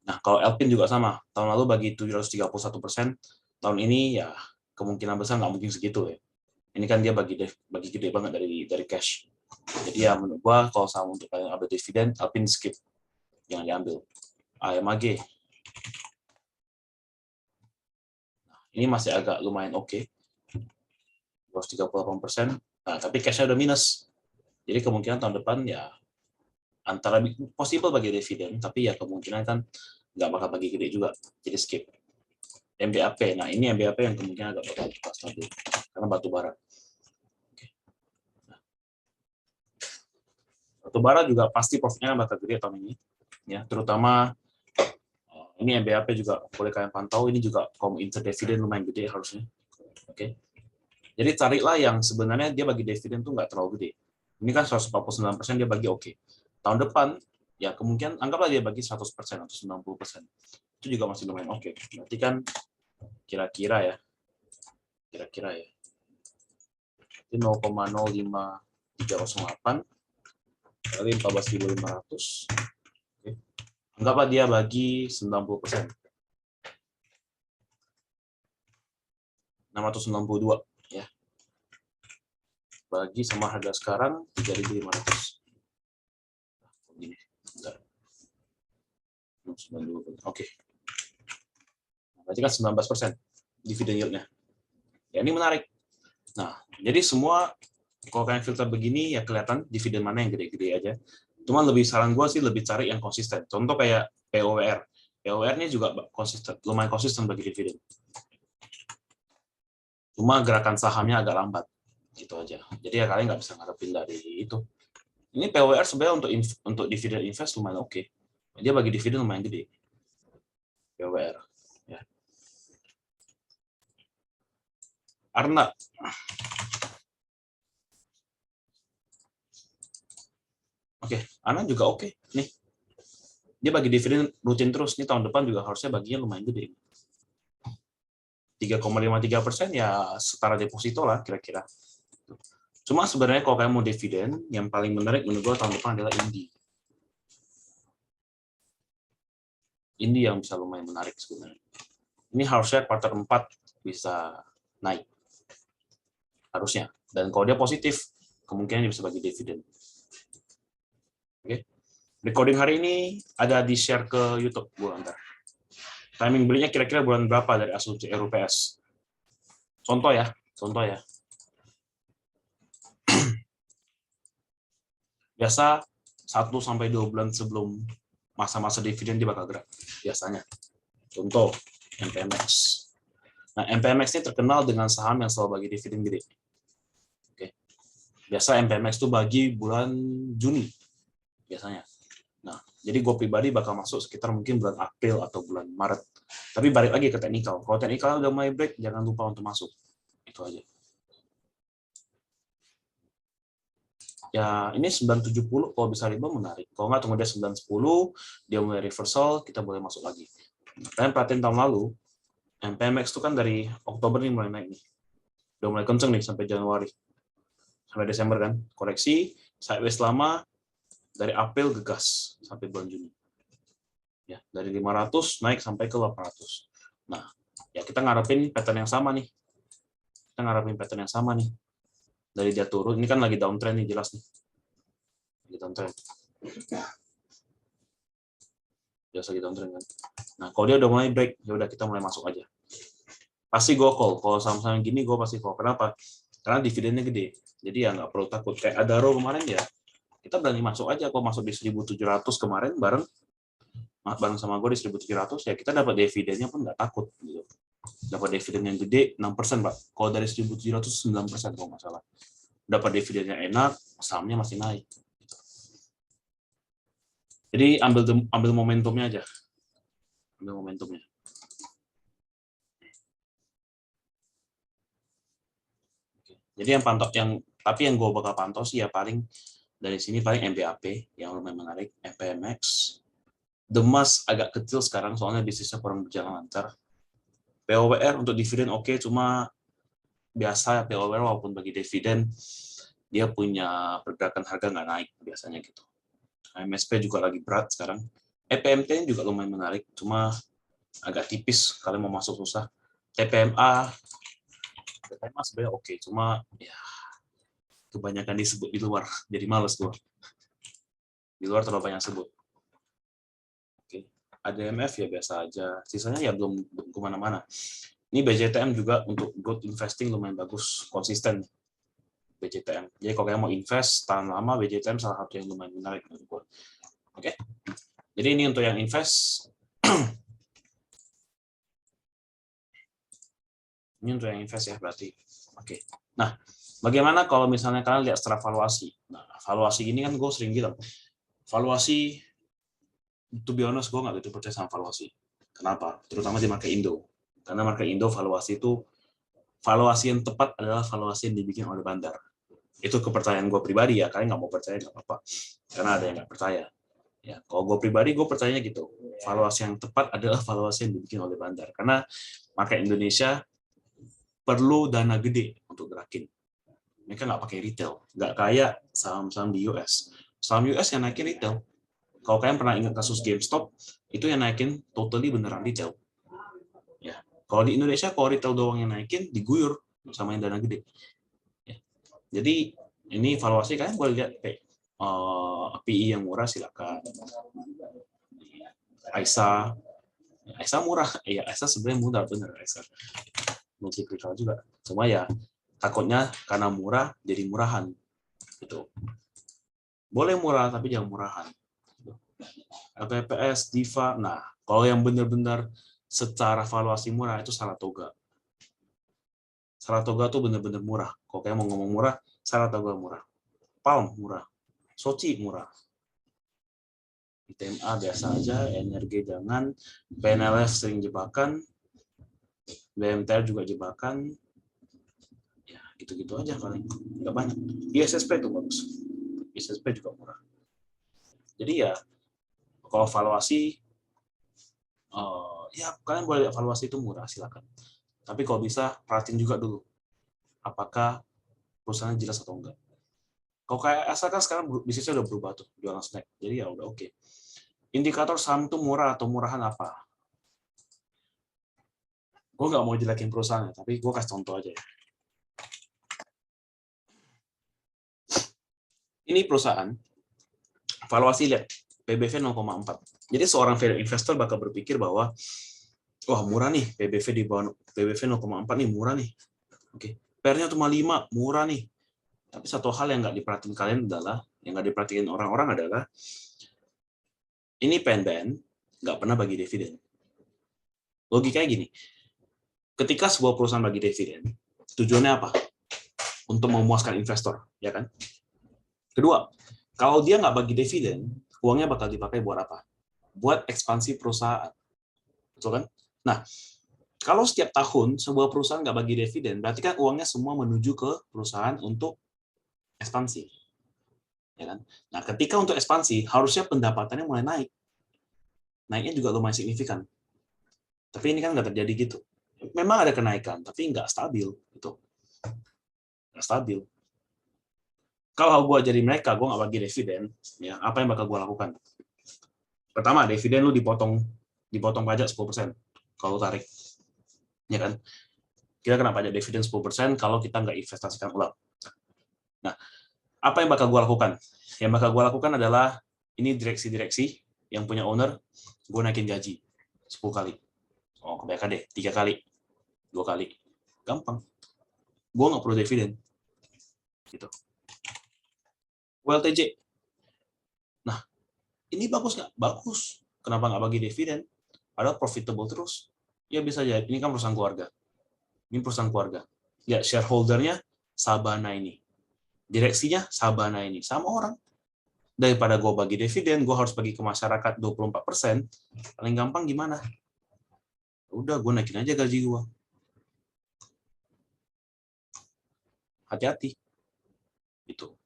Nah, kalau Alpine juga sama. Tahun lalu bagi 731%, tahun ini ya kemungkinan besar nggak mungkin segitu ya. Ini kan dia bagi gede banget dari cash. Jadi ya menurut gua kalau sama untuk ambil dividen, Alpine skip, yang diambil. AMAG. Nah, ini masih agak lumayan oke. 238%. Nah, tapi cash-nya udah minus. Jadi kemungkinan tahun depan ya antara possible bagi dividen, tapi ya kemungkinan kan nggak bakal bagi gede juga. Jadi skip. MBAP. Nah, ini MBAP yang kemungkinan agak bakal stabil karena batu bara. Batu bara juga pasti profitnya bakal gede tahun ini. Ya, terutama ini MBAP juga boleh kalian pantau, ini juga kalau inter dividen lumayan gede harusnya. Oke. Jadi carilah yang sebenarnya dia bagi dividen tuh nggak terlalu gede. Ini kan 149% dia bagi oke. Tahun depan ya kemungkinan anggaplah dia bagi 100% atau 90%. Itu juga masih lumayan oke. Berarti kan kira-kira ya. Itu 0,05308 kali 14.500. Oke. Anggaplah dia bagi 90%. 692 ya. Bagi sama harga sekarang 3.500. Ini. Oke. Berarti kan 19% dividen yield-nya. Ya ini menarik. Nah, jadi semua kalau kalian filter begini ya kelihatan dividen mana yang gede-gede aja. Cuman lebih saran gue sih lebih cari yang konsisten. Contoh kayak POWR. POWR ini juga konsisten, lumayan konsisten bagi dividen. Cuma gerakan sahamnya agak lambat. Gitu aja. Jadi ya kalian nggak bisa ngarepin dari itu. Ini POWR sebenarnya untuk dividen invest lumayan oke. Dia bagi dividen lumayan gede. POWR. Ya. Arna. Oke, Arna juga oke. Nih, dia bagi dividen rutin terus. Nih tahun depan juga harusnya baginya lumayan gede. 3,53% ya setara deposito lah kira-kira. Cuma sebenarnya kalau kamu mau dividen, yang paling menarik menurut gue tahun depan adalah Indi. Indi yang bisa lumayan menarik sebenarnya. Ini harusnya kuartal 4 bisa naik. Harusnya. Dan kalau dia positif, kemungkinan dia bisa bagi dividen. Oke. Recording hari ini ada di-share ke YouTube bulan ntar. Timing belinya kira-kira bulan berapa dari asumsi RUPS? Contoh ya. Biasa 1-2 bulan sebelum masa-masa dividen dia bakal gerak. Biasanya. Contoh, MPMX. Nah, MPMX ini terkenal dengan saham yang selalu bagi dividen gede. Oke. Biasa MPMX itu bagi bulan Juni. Biasanya. Nah, jadi gue pribadi bakal masuk sekitar mungkin bulan April atau bulan Maret. Tapi balik lagi ke teknikal. Kalau teknikal udah mulai break, jangan lupa untuk masuk. Itu aja. Ya, ini 970 kalau bisa riba menarik. Kalau nggak tunggu dia 910, dia mulai reversal, kita boleh masuk lagi. Kalian perhatiin tahun lalu, MPMX itu kan dari Oktober nih mulai naik nih. Udah mulai kenceng nih sampai Januari. Sampai Desember kan. Koreksi, sideways lama, dari April gegas sampai bulan Juni. Ya, dari 500 naik sampai ke 800. Nah, ya kita ngarepin pattern yang sama nih. Dari dia turun, ini kan lagi downtrend nih jelas nih. Lagi downtrend. Jelas lagi downtrend kan. Nah, kalau dia udah mulai break, ya udah kita mulai masuk aja. Pasti gue call. Kalau saham-saham gini gue pasti call. Kenapa? Karena dividennya gede. Jadi ya nggak perlu takut. Kayak Adaro kemarin ya, kita berani masuk aja. Kalau masuk di 1.700 kemarin bareng sama gue di 1.700 ya kita dapat dividennya pun nggak takut gitu. Dapat dividen yang gede 6%, Pak. Kalau dari 1.700 9% kalau nggak salah. Dapat dividennya enak, sahamnya masih naik. Jadi ambil momentumnya aja. Ambil momentumnya. Jadi tapi yang gue bakal pantau sih ya paling dari sini paling MBAP yang lumayan menarik, MPMX. Demas agak kecil sekarang soalnya bisnisnya kurang berjalan lancar. POWR untuk dividen oke, cuma biasa POWR walaupun bagi dividen dia punya pergerakan harga nggak naik biasanya gitu. MSP juga lagi berat sekarang. EPMT juga lumayan menarik, cuma agak tipis kalian mau masuk susah. TPMA sebenarnya oke, cuma ya kebanyakan disebut di luar, jadi males gua. Di luar terlalu banyak sebut. Oke. ADMF ya biasa aja, sisanya ya belum kemana-mana. Ini BJTM juga untuk growth investing lumayan bagus, konsisten BJTM. Jadi kalau kalian mau invest tahan lama, BJTM salah satu yang lumayan menarik menurut gue. Oke. Jadi ini untuk yang invest. Ini untuk yang invest ya berarti. Oke. Nah, bagaimana kalau misalnya kalian lihat secara valuasi? Nah, valuasi ini kan gue sering bilang, valuasi, to be honest, gue nggak gitu percaya sama valuasi. Kenapa? Terutama di market Indo. Karena market Indo valuasi yang tepat adalah valuasi yang dibikin oleh bandar. Itu kepercayaan gue pribadi ya. Kalian nggak mau percaya nggak apa-apa. Karena ada yang nggak percaya. Ya, kalau gue pribadi, gue percayanya gitu. Valuasi yang tepat adalah valuasi yang dibikin oleh bandar. Karena market Indonesia perlu dana gede untuk gerakin. Mereka nggak pakai retail. Nggak kayak saham-saham di US. Saham US yang naikin retail. Kalau kalian pernah ingat kasus GameStop, itu yang naikin totally beneran retail. Ya. Kalau di Indonesia, kalau retail doang yang naikin, diguyur sama yang dana gede. Ya. Jadi, ini valuasi kalian boleh lihat kayak PI yang murah silakan. Aisyah murah, iya Aisyah sebenarnya mudah bener Aisyah. Multiplikal juga. Cuma ya takutnya karena murah jadi murahan. Gitu. Boleh murah tapi jangan murahan. LPPS, Diva. Nah, kalau yang benar-benar secara valuasi murah itu Saratoga. Saratoga tuh benar-benar murah. Kalau kayak mau ngomong murah, Saratoga murah. Palm murah. Soci murah. ITMA biasa aja, NRG jangan, PNLF sering jebakan, BMTR juga jebakan, ya gitu-gitu aja paling, nggak banyak. ISSP itu bagus, ISSP juga murah. Jadi ya kalau evaluasi, ya kalian boleh evaluasi itu murah silakan. Tapi kalau bisa perhatiin juga dulu, apakah perusahaannya jelas atau enggak. Kalau kayak asalkan sekarang bisnisnya udah berubah tuh, jualan snack, jadi ya udah oke. Indikator saham itu murah atau murahan apa? Gue nggak mau jelekin perusahaannya, tapi gue kasih contoh aja ya. Ini perusahaan, valuasi lihat, PBV 0,4. Jadi seorang value investor bakal berpikir bahwa, wah murah nih, PBV di bawah PBV 0,4 nih, murah nih. Oke, PER-nya cuma 5, murah nih. Tapi satu hal yang nggak diperhatiin kalian adalah, yang nggak diperhatiin orang-orang adalah, ini PNBN nggak pernah bagi dividen. Logikanya gini, ketika sebuah perusahaan bagi dividen, tujuannya apa? Untuk memuaskan investor, ya kan? Kedua, kalau dia nggak bagi dividen, uangnya bakal dipakai buat apa? Buat ekspansi perusahaan. Betul kan? Nah, kalau setiap tahun sebuah perusahaan nggak bagi dividen, berarti kan uangnya semua menuju ke perusahaan untuk ekspansi. Ya kan? Nah, ketika untuk ekspansi, harusnya pendapatannya mulai naik. Naiknya juga lumayan signifikan. Tapi ini kan nggak terjadi gitu. Memang ada kenaikan, tapi nggak stabil. Gitu. Nggak stabil. Kalau gue jadi mereka, gue nggak bagi dividen, ya apa yang bakal gue lakukan? Pertama, dividen lu dipotong pajak 10% kalau tarik, ya kan? Kita kena pajak dividen 10% kalau kita nggak investasikan ulang. Nah, apa yang bakal gue lakukan? Yang bakal gue lakukan adalah, ini direksi-direksi yang punya owner, gue naikin gaji 10 kali. Oh, kebanyakan deh, 3 kali, 2 kali. Gampang. Gue nggak perlu dividen. Gitu. WLTJ. Nah, ini bagus nggak? Bagus. Kenapa nggak bagi dividen? Padahal profitable terus. Ya bisa jadi. Ini kan perusahaan keluarga. Ini perusahaan keluarga. Ya, shareholder-nya Sabana ini. Direksinya Sabana ini. Sama orang. Daripada gue bagi dividen, gue harus bagi ke masyarakat 24%. Paling gampang gimana? Udah, gue naikin aja gaji gue. Hati-hati. Gitu.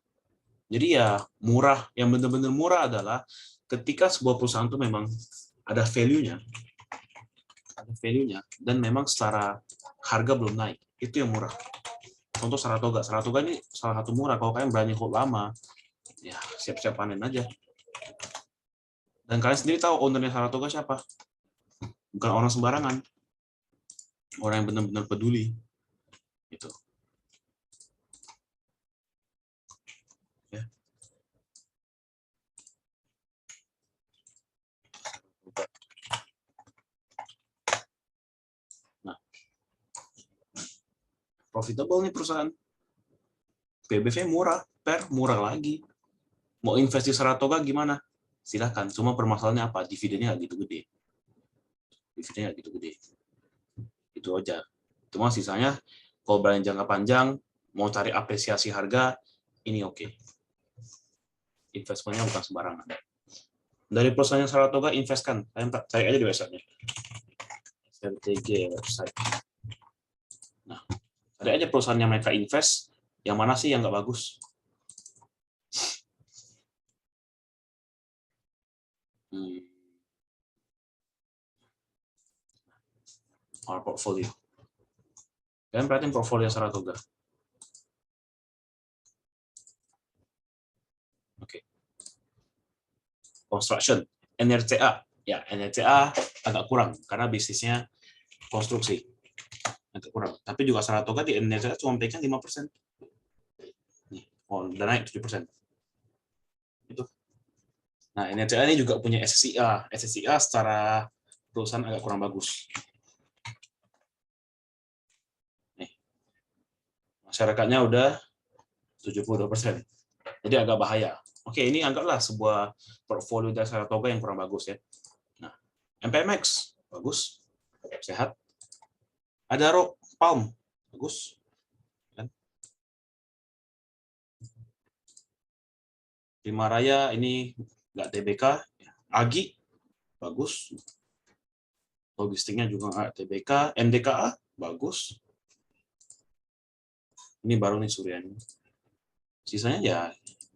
Jadi ya murah. Yang benar-benar murah adalah ketika sebuah perusahaan itu memang ada value-nya, dan memang secara harga belum naik, itu yang murah. Contoh Saratoga ini salah satu murah. Kalau kalian berani hold lama, ya siap-siap panen aja. Dan kalian sendiri tahu ownernya Saratoga siapa? Bukan orang sembarangan, orang yang benar-benar peduli. Gitu. Ya. Nah, profitable nih perusahaan. PBV murah, PER murah lagi. Mau investasi Saratoga gimana? Silahkan. Cuma permasalahannya apa? Dividennya nggak gitu gede. Dividennya nggak gitu gede. Itu aja. Cuma sisanya, kalau berani jangka panjang, mau cari apresiasi harga, ini oke. Investmentnya bukan sembarangan. Dari perusahaan Saratoga, investkan. Kalian cari aja di website-nya. SRTG website. Nah, cari aja perusahaan yang mereka invest, yang mana sih yang nggak bagus. Our portfolio. Kalian perhatiin portfolio Saratoga. Oke. Construction, NRCA. Ya, NRCA agak kurang karena bisnisnya konstruksi. Agak kurang. Tapi juga Saratoga di NRCA cuma pegang 5%. Nih, oh, udah naik 7%. Itu. Nah, NRCA ini juga punya SSIA. SSIA secara perusahaan agak kurang bagus. Nih. Masyarakatnya udah 72%. Jadi agak bahaya. Oke, ini anggaplah sebuah portfolio dari Saratoga yang kurang bagus ya. Nah, MPMX bagus, sehat. Adaro, Palm bagus. Prima Raya ini nggak TBK, AGI bagus. Logistiknya juga TBK, MDKA bagus. Ini baru nih Suryani. Sisanya ya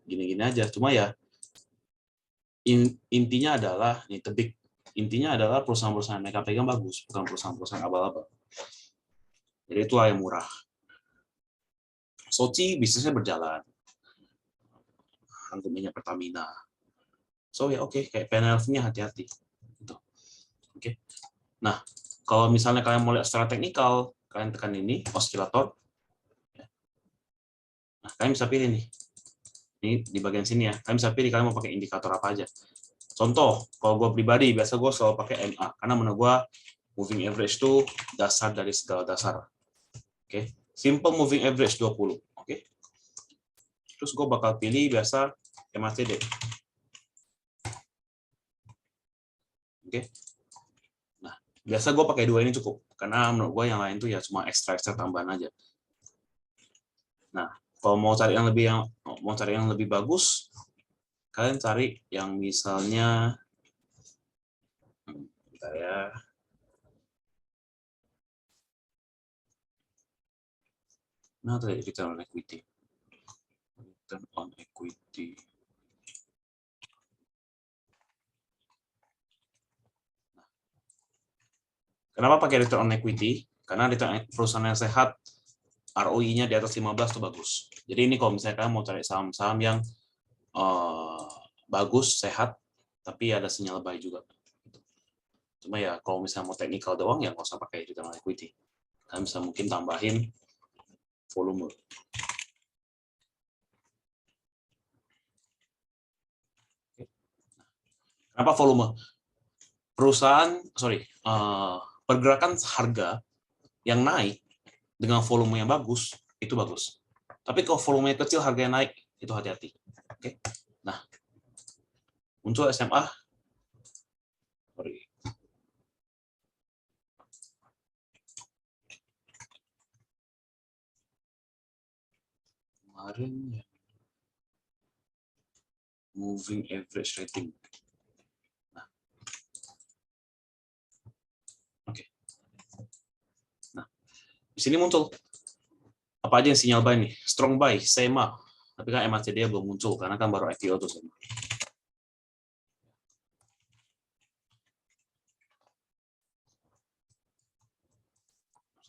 gini-gini aja. Cuma ya intinya adalah nih tebik. Intinya adalah perusahaan-perusahaan mereka pegang bagus, bukan perusahaan-perusahaan abal-abal. Jadi itulah yang murah. Soci bisnisnya berjalan. Angkut minyak Pertamina. So ya oke, kayak PNLF-nya hati-hati. Gitu. Oke. Nah, kalau misalnya kalian mau lihat secara teknikal, kalian tekan ini, osilator. Nah, kalian bisa pilih nih. Ini di bagian sini ya. Kalian bisa pilih kalian mau pakai indikator apa aja. Contoh, kalau gue pribadi, biasa gue selalu pakai MA. Karena menurut gue, moving average itu dasar dari segala dasar. Oke. Simple moving average 20. Oke. Terus gue bakal pilih biasa MACD. Oke. Nah, biasa gue pakai dua ini cukup. Karena menurut gue yang lain tuh ya cuma ekstra tambahan aja. Nah, kalau mau cari yang lebih bagus, kalian cari yang misalnya bentar ya. Nah, tadi return on equity. Return on equity. Kenapa pakai return on equity? Karena perusahaan yang sehat, ROI-nya di atas 15 itu bagus. Jadi ini kalau misalnya kalian mau cari saham-saham yang bagus, sehat, tapi ada sinyal buy juga. Cuma ya kalau misalnya mau technical doang ya nggak usah pakai return on equity. Kalian bisa mungkin tambahin volume. Kenapa volume? Pergerakan harga yang naik dengan volume yang bagus, itu bagus. Tapi kalau volumenya kecil, harganya naik, itu hati-hati. Oke. Nah, muncul SMA. Kemarin ya. Moving average rating. Nah. Oke. Nah, di sini muncul apa aja yang sinyal buy nih? Strong buy, SEMA. Tapi kan MACD belum muncul karena kan baru IPO tuh SEMA.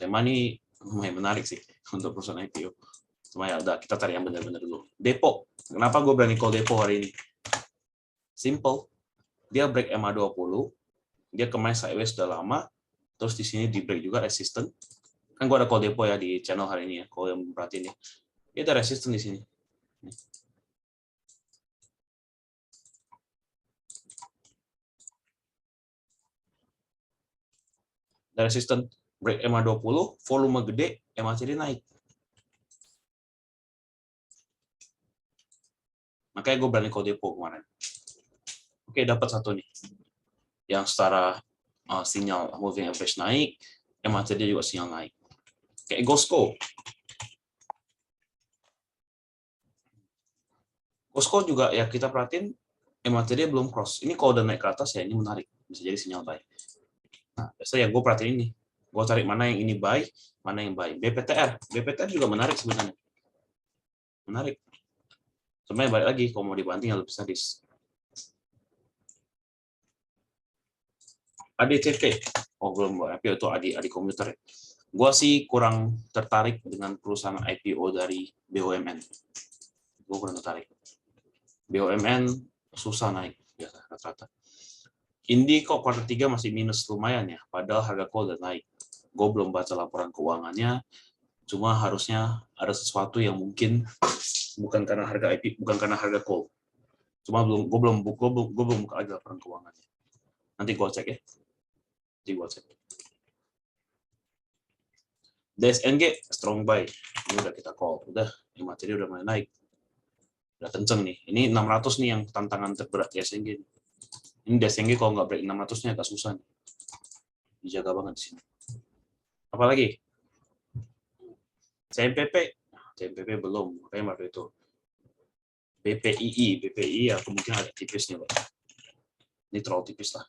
SEMA ini lumayan menarik sih untuk perusahaan IPO. Cuma ya udah kita cari yang benar-benar dulu. Depo. Kenapa gue berani call Depo hari ini? Simple. Dia break MA20, dia kemarin sideways sudah lama, terus di sini di break juga resistant. Kan gue ada call Depo ya di channel hari ini ya, kalau yang perhatiin ya. Dia ada resistant di sini. Ada resistant, break MA20, volume gede, MACD naik. Makanya gue berani call Depo kemarin. Oke, dapat satu nih. Yang setara sinyal moving average naik, MACD juga sinyal naik. Kayak Gosco. Gosco juga ya kita perhatiin MACD belum cross. Ini kalau udah naik ke atas ya ini menarik, bisa jadi sinyal buy. Nah, biasanya ya gue perhatiin ini. Gue cari mana yang ini buy, mana yang buy. BPTR juga menarik sebenarnya. Menarik. Sebenarnya balik lagi, kalau mau dibanting lebih sadis. ADCP. Oh belum, IPO itu Adi Komuter. Gue sih kurang tertarik dengan perusahaan IPO dari BUMN. Gue kurang tertarik. BUMN susah naik biasa rata-rata. Indi kok kuartal 3 masih minus lumayan ya, padahal harga call udah naik. Gue belum baca laporan keuangannya, cuma harusnya ada sesuatu yang mungkin bukan karena harga IP, bukan karena harga call. Cuma gue belum buka aja laporan keuangannya. Nanti gue cek ya. DSNG strong buy, ini udah kita call, udah materi udah mulai naik, udah kenceng nih. Ini 600 nih yang tantangan terberat DSNG. Ini DSNG kalau nggak break 600-nya agak susah nih. Dijaga banget di sini. Apalagi CMPP belum, makanya baru itu. BPII ya kemungkinan ada tipis nih, Pak. Ini terlalu tipis lah.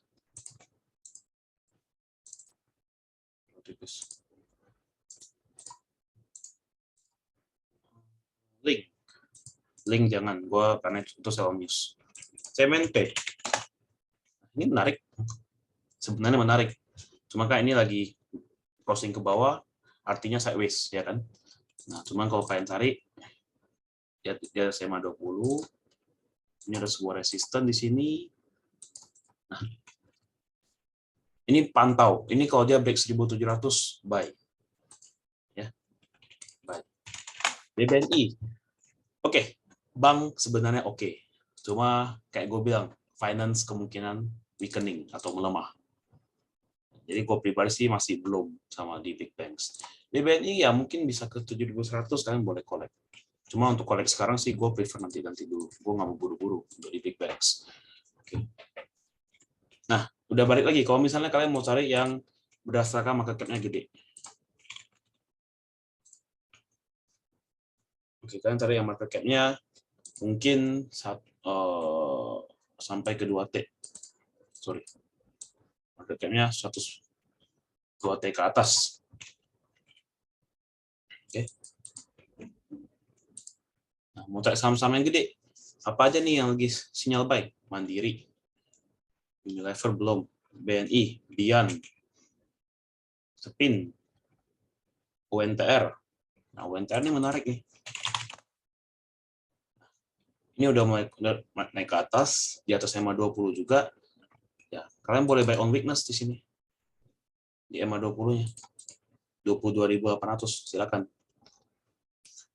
Terlalu tipis. Link jangan, gua karena itu sell news. CMNP. Ini menarik. Sebenarnya menarik. Cuma kan ini lagi crossing ke bawah, artinya sideways, ya kan? Nah, cuman kalau kalian cari, dia SMA 20, ini ada sebuah resisten di sini. Nah, ini pantau. Ini kalau dia break 1700, buy. Ya, buy. BBNI. Oke, bank sebenarnya oke. Cuma kayak gue bilang, finance kemungkinan weakening atau melemah. Jadi gue pribadi sih masih belum sama di big banks. BBNI ya mungkin bisa ke 7.100, kalian boleh collect. Cuma untuk collect sekarang sih gue prefer nanti dulu. Gue nggak mau buru-buru untuk di big banks. Oke. Nah, udah balik lagi. Kalau misalnya kalian mau cari yang berdasarkan market cap-nya gede. Oke, kalian cari yang market cap-nya mungkin sampai ke 2T. Sorry. Market cap-nya 2T ke atas. Oke. Nah, mau cari saham-saham yang gede. Apa aja nih yang lagi sinyal buy? Mandiri. Unilever belum. BNI, Bian, Sepin, UNTR. Nah, UNTR ini menarik nih. Ini udah mulai naik ke atas, di atas EMA 20 juga. Ya, kalian boleh buy on weakness di sini. Di EMA 20-nya. 22.800, silakan.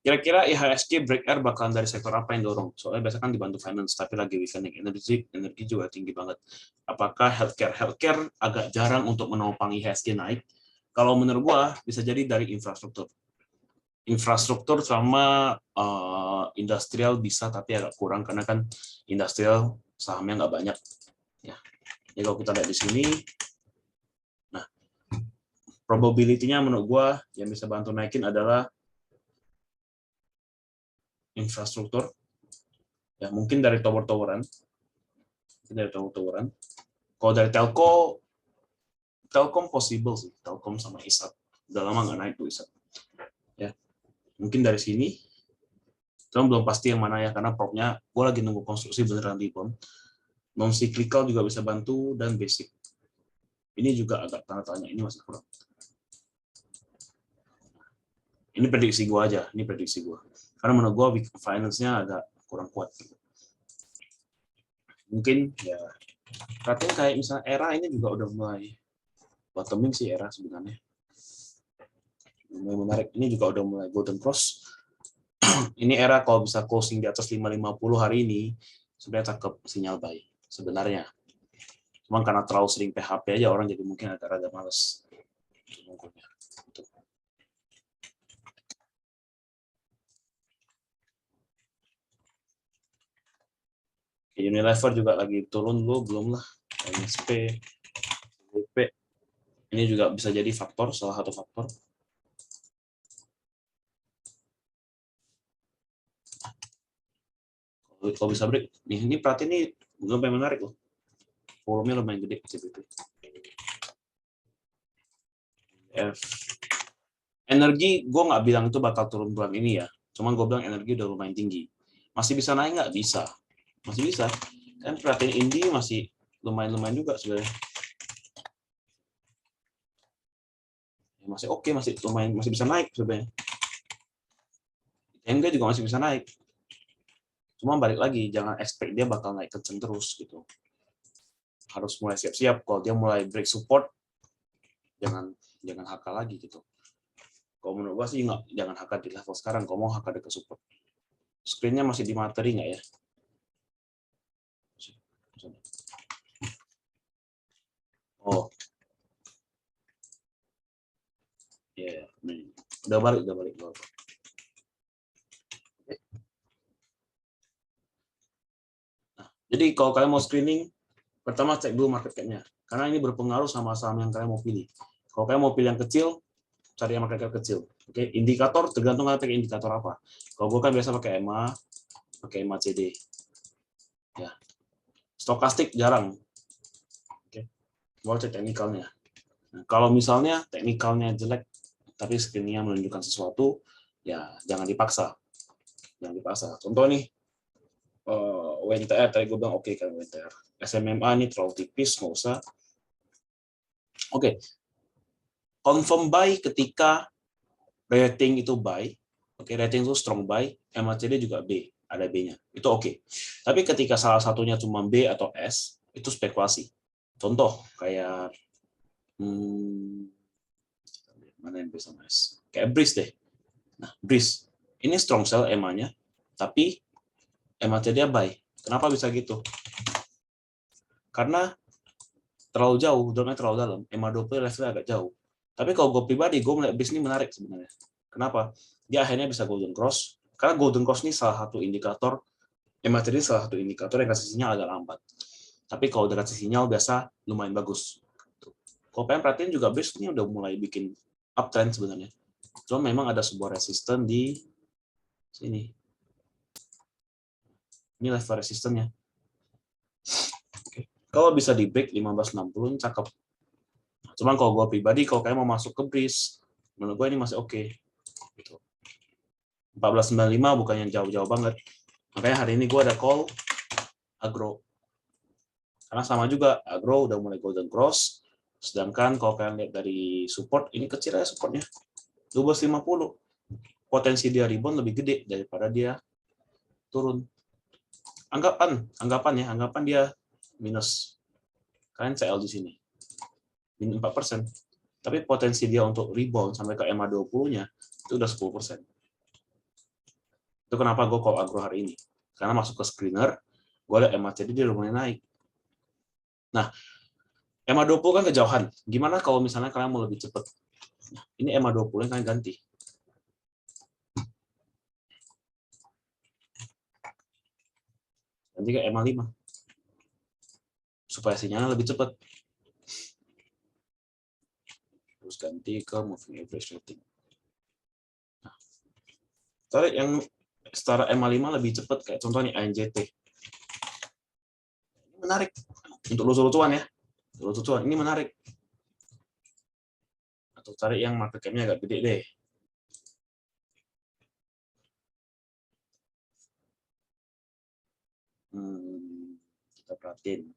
Kira-kira IHSG break R bakalan dari sektor apa yang dorong? Soalnya biasanya kan dibantu finance, tapi lagi weakening. Energi juga tinggi banget. Apakah healthcare? Healthcare agak jarang untuk menopang IHSG naik. Kalau menurut gua, bisa jadi dari infrastruktur. Infrastruktur sama industrial bisa, tapi agak kurang karena kan industrial sahamnya nggak banyak. Ya. Jadi kalau kita lihat di sini, nah probability-nya menurut gua yang bisa bantu naikin adalah infrastruktur. Ya mungkin dari tower-toweran. Kalau dari Telkom possible sih. Telkom sama ISAT. Udah lama nggak naik tuh ISAT. Ya, mungkin dari sini. Cuma belum pasti yang mana ya, karena propnya gue lagi nunggu konstruksi beneran rebound. Non cyclical juga bisa bantu, dan basic. Ini juga agak tanda tanya, ini masih kurang. Ini prediksi gue aja, ini prediksi gue. Karena menurut gue finance-nya agak kurang kuat. Mungkin ya, perhatiin kayak misalnya era ini juga udah mulai bottoming sih era sebenarnya. Mulai menarik, ini juga udah mulai golden cross. Ini era kalau bisa closing di atas 550 hari ini, sebenarnya cakep sinyal buy sebenarnya. Cuma karena terlalu sering PHP aja orang jadi mungkin agak rada males. Unilever juga lagi turun dulu, belum lah. MSP, BP, ini juga bisa jadi faktor, salah satu faktor. Kalau bisa break, ini perhatian ini lumayan menarik loh. Volumenya lumayan gede CBP. Energi, gue nggak bilang itu bakal turun bulan ini ya. Cuman gue bilang energi udah lumayan tinggi. Masih bisa naik nggak? Bisa. Masih bisa. Kan perhatian Indi masih lumayan-lumayan juga sebenarnya. Masih oke, masih lumayan, masih bisa naik sebenarnya. Enggak juga masih bisa naik. Cuma balik lagi, jangan expect dia bakal naik kenceng terus gitu. Harus mulai siap-siap. Kalau dia mulai break support, jangan HK lagi gitu. Kalau menurut gua sih jangan HK di level sekarang. Kalau mau HK dekat support. Screen-nya masih di materi nggak ya? Oh, ya, yeah. Udah balik. Nah, jadi kalau kalian mau screening, pertama cek dulu market cap-nya. Karena ini berpengaruh sama saham yang kalian mau pilih. Kalau kalian mau pilih yang kecil, cari yang market cap kecil. Oke, indikator tergantung kalian pakai indikator apa. Kalau gue kan biasa pakai pakai MACD. Ya. Stokastik jarang. baru cek teknikalnya. Nah, kalau misalnya teknikalnya jelek, tapi screeningnya menunjukkan sesuatu, ya jangan dipaksa. Jangan dipaksa. Contoh nih, WNTR, tadi gue bilang oke kan WNTR. SMMA ini terlalu tipis, nggak usah. Oke. Confirm buy ketika rating itu buy. Oke, rating itu strong buy, MACD juga B, ada B-nya. Itu oke. Tapi ketika salah satunya cuma B atau S, itu spekulasi. Contoh, kayak mana yang B sama S? Kayak Breeze deh. Nah, Breeze. Ini strong sell EMA-nya, tapi MACD buy. Kenapa bisa gitu? Karena terlalu jauh, dalamnya terlalu dalam. MA20 levelnya agak jauh. Tapi kalau gue pribadi, gue melihat Breeze ini menarik sebenarnya. Kenapa? Dia akhirnya bisa golden cross. Karena golden cross ini salah satu indikator, MACD salah satu indikator yang kasih sinyal agak lambat. Tapi kalau udah kasih sinyal biasa lumayan bagus. Kalau pengen perhatiin juga Breeze ini udah mulai bikin uptrend sebenarnya. Cuma memang ada sebuah resisten di sini. Ini level resistennya. Kalau bisa di break 1560 cakep. Cuman kalau gue pribadi, kalau kayak mau masuk ke Breeze, menurut gue ini masih oke. Gitu. 1495 bukannya jauh-jauh banget. Makanya hari ini gue ada call agro. Karena sama juga, agro udah mulai golden cross. Sedangkan kalau kalian lihat dari support, ini kecil ya supportnya. 1250. Potensi dia rebound lebih gede daripada dia turun. Anggapan dia minus. Kalian CL di sini. Minus 4%. Tapi potensi dia untuk rebound sampai ke MA20-nya itu udah 10%. Itu kenapa gue call agro hari ini. Karena masuk ke screener, gue lihat MACD dia udah mulai naik. Nah, MA20 kan kejauhan. Gimana kalau misalnya kalian mau lebih cepat? Nah, ini MA20 yang kalian ganti. Ganti ke MA5. Supaya sinyalnya lebih cepat. Terus ganti ke moving average rating. Nah, tarik yang setara MA5 lebih cepat, kayak contohnya ANJT. Ini menarik. Untuk lucu-lucuan ya. Lucu-lucuan, ini menarik. Atau cari yang market cap-nya agak gede deh. Kita perhatiin.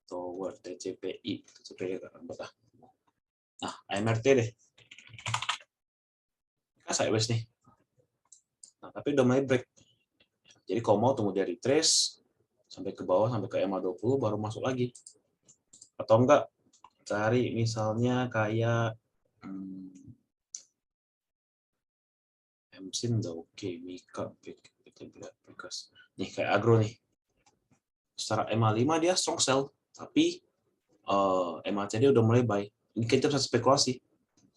Tower TCPI. TCPI agak lambat lah. Nah, AMRT deh. Kan sideways nih. Nah, tapi udah mulai break. Jadi kalau mau tunggu dia retrace sampai ke bawah, sampai ke MA20 baru masuk lagi. Atau enggak, cari misalnya kayak MSIN udah oke, Mika, Pegas. Nih kayak agro nih. Secara MA5 dia strong sell, tapi MACD udah mulai buy. Ini kita bisa spekulasi.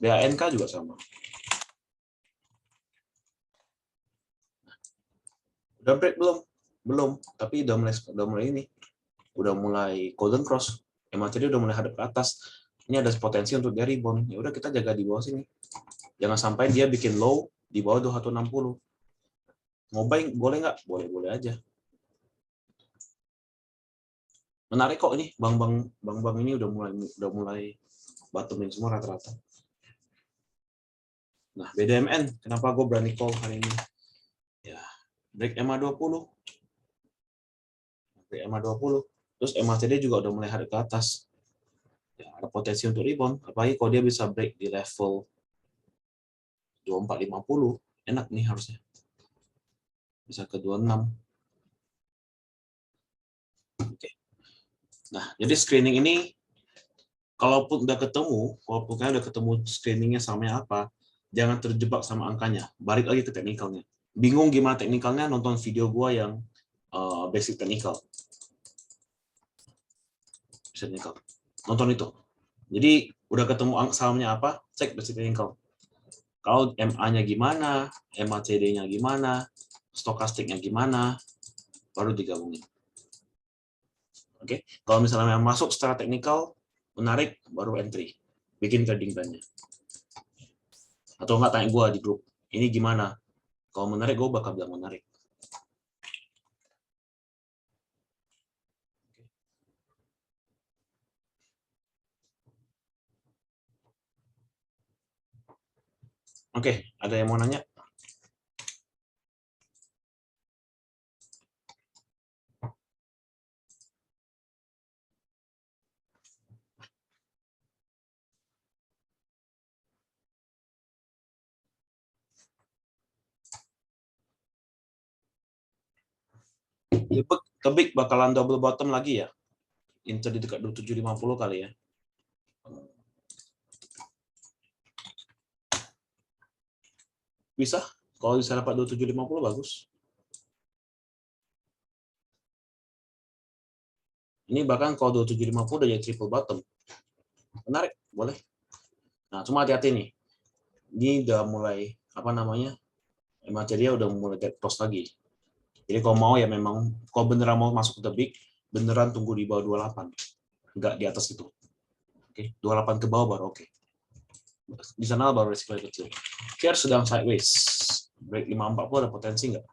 BANK juga sama. Udah break belum? Belum, tapi udah mulai ini. Udah mulai golden cross. MACD udah mulai hadap ke atas. Ini ada potensi untuk dia rebound. Ya udah kita jaga di bawah sini. Jangan sampai dia bikin low di bawah 2160. Mau buy boleh nggak? Boleh-boleh aja. Menarik kok ini, bank-bank ini udah mulai bottoming semua rata-rata. Nah, BDMN, kenapa gue berani call hari ini? Ya, break MA20. Break MA20. Terus MACD juga udah mulai hadap ke atas. Ya, ada potensi untuk rebound, apalagi kalau dia bisa break di level 2450, enak nih harusnya. Bisa ke 26. Oke. Nah, jadi screening ini walaupun kalian udah ketemu screeningnya sama apa, jangan terjebak sama angkanya. Balik lagi ke teknikalnya. Bingung gimana teknikalnya, nonton video gua yang basic technical. Nonton itu. Jadi udah ketemu sahamnya apa, cek basic technical. Kalau MA-nya gimana, MACD-nya gimana, stokastiknya gimana, baru digabungin. Oke, kalau misalnya masuk secara teknikal, menarik, baru entry. Bikin trading plan-nya. Atau nggak tanya gue di grup, ini gimana? Kalau menarik, gue bakal bilang menarik. Oke, ada yang mau nanya? Tebik bakalan double bottom lagi ya? Inter di dekat 2750 kali ya. Bisa, kalau bisa dapat 2750 bagus. Ini bahkan kalau 2750 udah jadi triple bottom. Menarik, boleh. Nah, cuma hati-hati nih. Ini udah mulai, apa namanya, emang dia udah mulai get close lagi. Jadi kalau mau ya memang, kalau beneran mau masuk ke tebik, beneran tunggu di bawah 28. Nggak di atas itu. Oke, 28 ke bawah baru oke. Di sana baru risiko kecil. Kier sedang sideways. Break 540 ada potensi nggak?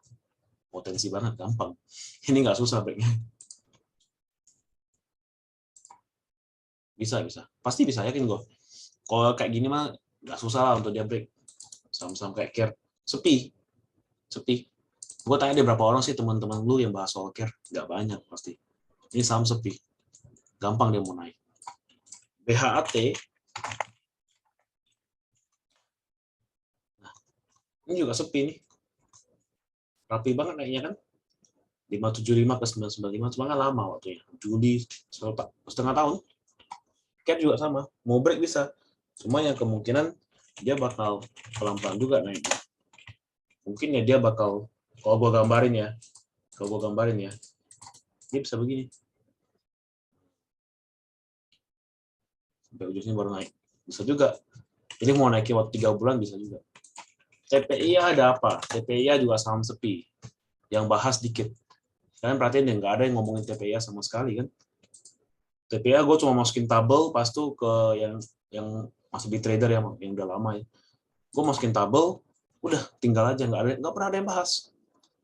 Potensi banget, gampang. Ini nggak susah breaknya. Bisa, bisa. Pasti bisa, yakin gue. Kalau kayak gini mah nggak susah lah untuk dia break. Sama-sama kayak Kier. Sepi. Sepi. Gue tanya dia berapa orang sih teman-teman lu yang bahas soal Kier? Nggak banyak pasti. Ini saham sepi. Gampang dia mau naik. BHAT. Nah, ini juga sepi nih. Rapi banget naiknya kan. 575 ke 995, cuma kan lama waktunya. Juli, setengah tahun. Cat juga sama, mau break bisa. Cuma yang kemungkinan dia bakal pelan-pelan juga naik. Mungkin ya dia bakal, kalau gue gambarin ya, dia bisa begini. Sampai ujungnya baru naik. Bisa juga. Ini mau naikin waktu 3 bulan bisa juga. TPIA ada apa? TPIA juga saham sepi. Yang bahas dikit. Kalian perhatiin deh, nggak ada yang ngomongin TPIA sama sekali kan. TPIA gue cuma masukin tabel pas tuh ke yang masih di trader yang udah lama ya. Gue masukin tabel, udah tinggal aja, nggak pernah ada yang bahas.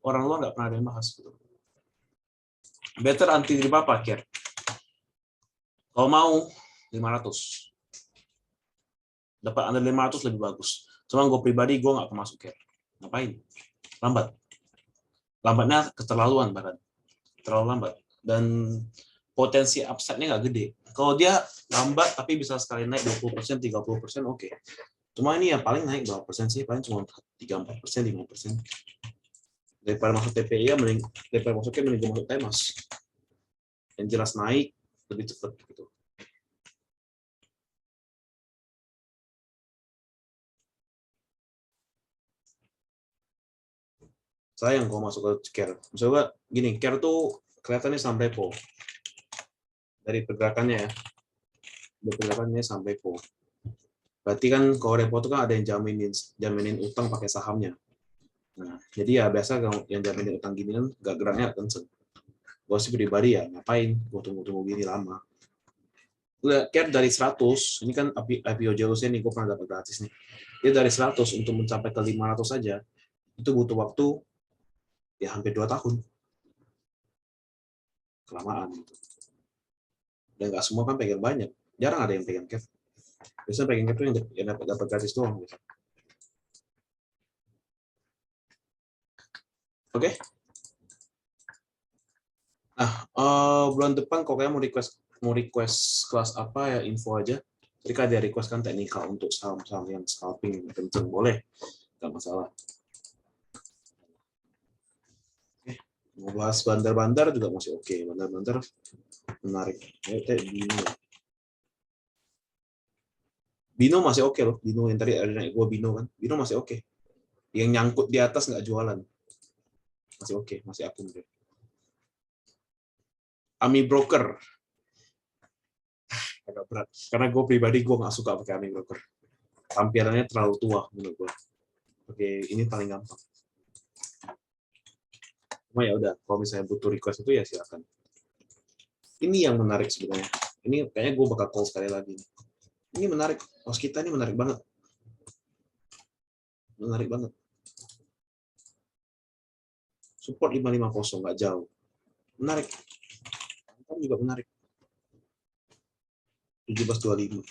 Orang luar nggak pernah ada yang bahas. Gitu. Better anti di apa, Kier? Kalau mau 500. Dapat under 500 lebih bagus. Cuma gue pribadi gue nggak masuk Kier. Ngapain? Lambat. Lambatnya keterlaluan bahkan. Terlalu lambat. Dan potensi upside-nya nggak gede. Kalau dia lambat tapi bisa sekali naik 20%, 30%, oke. Cuma ini yang paling naik berapa persen sih? Paling cuma 3-4%, 5%. Daripada masuk TPI ya mending daripada masuknya mending masuk Temas. Yang jelas naik lebih cepat gitu. Sayang kalau masuk ke Care. Misalnya gini, Care tuh kelihatannya sampai po dari pergerakannya ya. Dari pergerakannya sampai po. Berarti kan kalau repo itu kan ada yang jaminin utang pakai sahamnya. Nah, jadi ya biasa yang jaminin utang gini kan gak geraknya kenceng. Gue sih pribadi ya ngapain gue tunggu-tunggu gini lama. Care dari 100, ini kan IPO Jelusnya nih, gue pernah dapat gratis nih. Dia dari 100 untuk mencapai ke 500 saja, itu butuh waktu ya hampir 2 tahun. Kelamaan. Gitu. Dan nggak semua kan pegang banyak. Jarang ada yang pegang Care. Biasanya pegang Care itu yang dapat gratis doang. Gitu. Oke. Nah, bulan depan kalau kalian mau request kelas apa ya info aja. Jadi kan ada request kan teknikal untuk saham-saham yang scalping kenceng boleh, nggak masalah. Oke. Mau bahas bandar-bandar juga masih oke. Bandar-bandar menarik. Bino. Bino masih oke loh. Bino yang tadi ada naik gua Bino kan. Bino masih oke. Yang nyangkut di atas nggak jualan. Masih oke, masih akun deh. Ami Broker. Agak berat. Karena gue pribadi gue nggak suka pakai Ami Broker. Tampilannya terlalu tua menurut gue. Oke, ini paling gampang. Cuma ya udah, kalau misalnya butuh request itu ya silakan. Ini yang menarik sebenarnya. Ini kayaknya gue bakal call sekali lagi. Ini menarik. Host kita ini menarik banget. Menarik banget. Support 550 nggak jauh. Menarik. Kan juga menarik. 1725.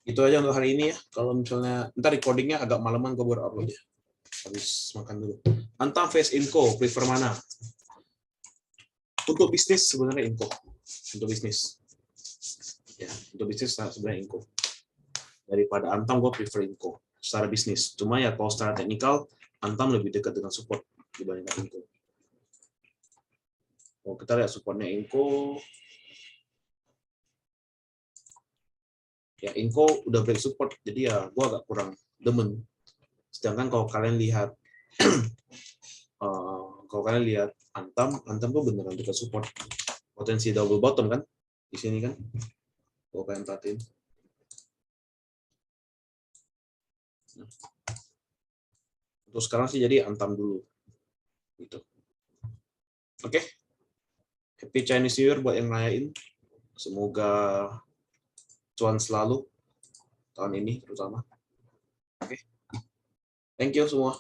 Itu aja untuk hari ini ya. Kalau misalnya ntar recordingnya agak malaman, gue baru upload ya. Habis makan dulu. Antam Face Inco, prefer mana? Untuk bisnis sebenarnya Inco. Untuk bisnis. Ya, untuk bisnis sebenarnya Inco. Daripada Antam gue prefer Inco secara bisnis. Cuma ya kalau secara teknikal Antam lebih dekat dengan support dibandingkan Inco. Kalau kita lihat supportnya Inco, ya Inco udah break support, jadi ya gue agak kurang demen. Sedangkan kalau kalian lihat Antam tuh beneran dekat support, potensi double bottom kan di sini kan, kalau kalian perhatiin. Untuk sekarang sih jadi Antam dulu, gitu. Oke, Happy Chinese New Year buat yang ngerayain. Semoga cuan selalu tahun ini terutama. Oke, thank you semua.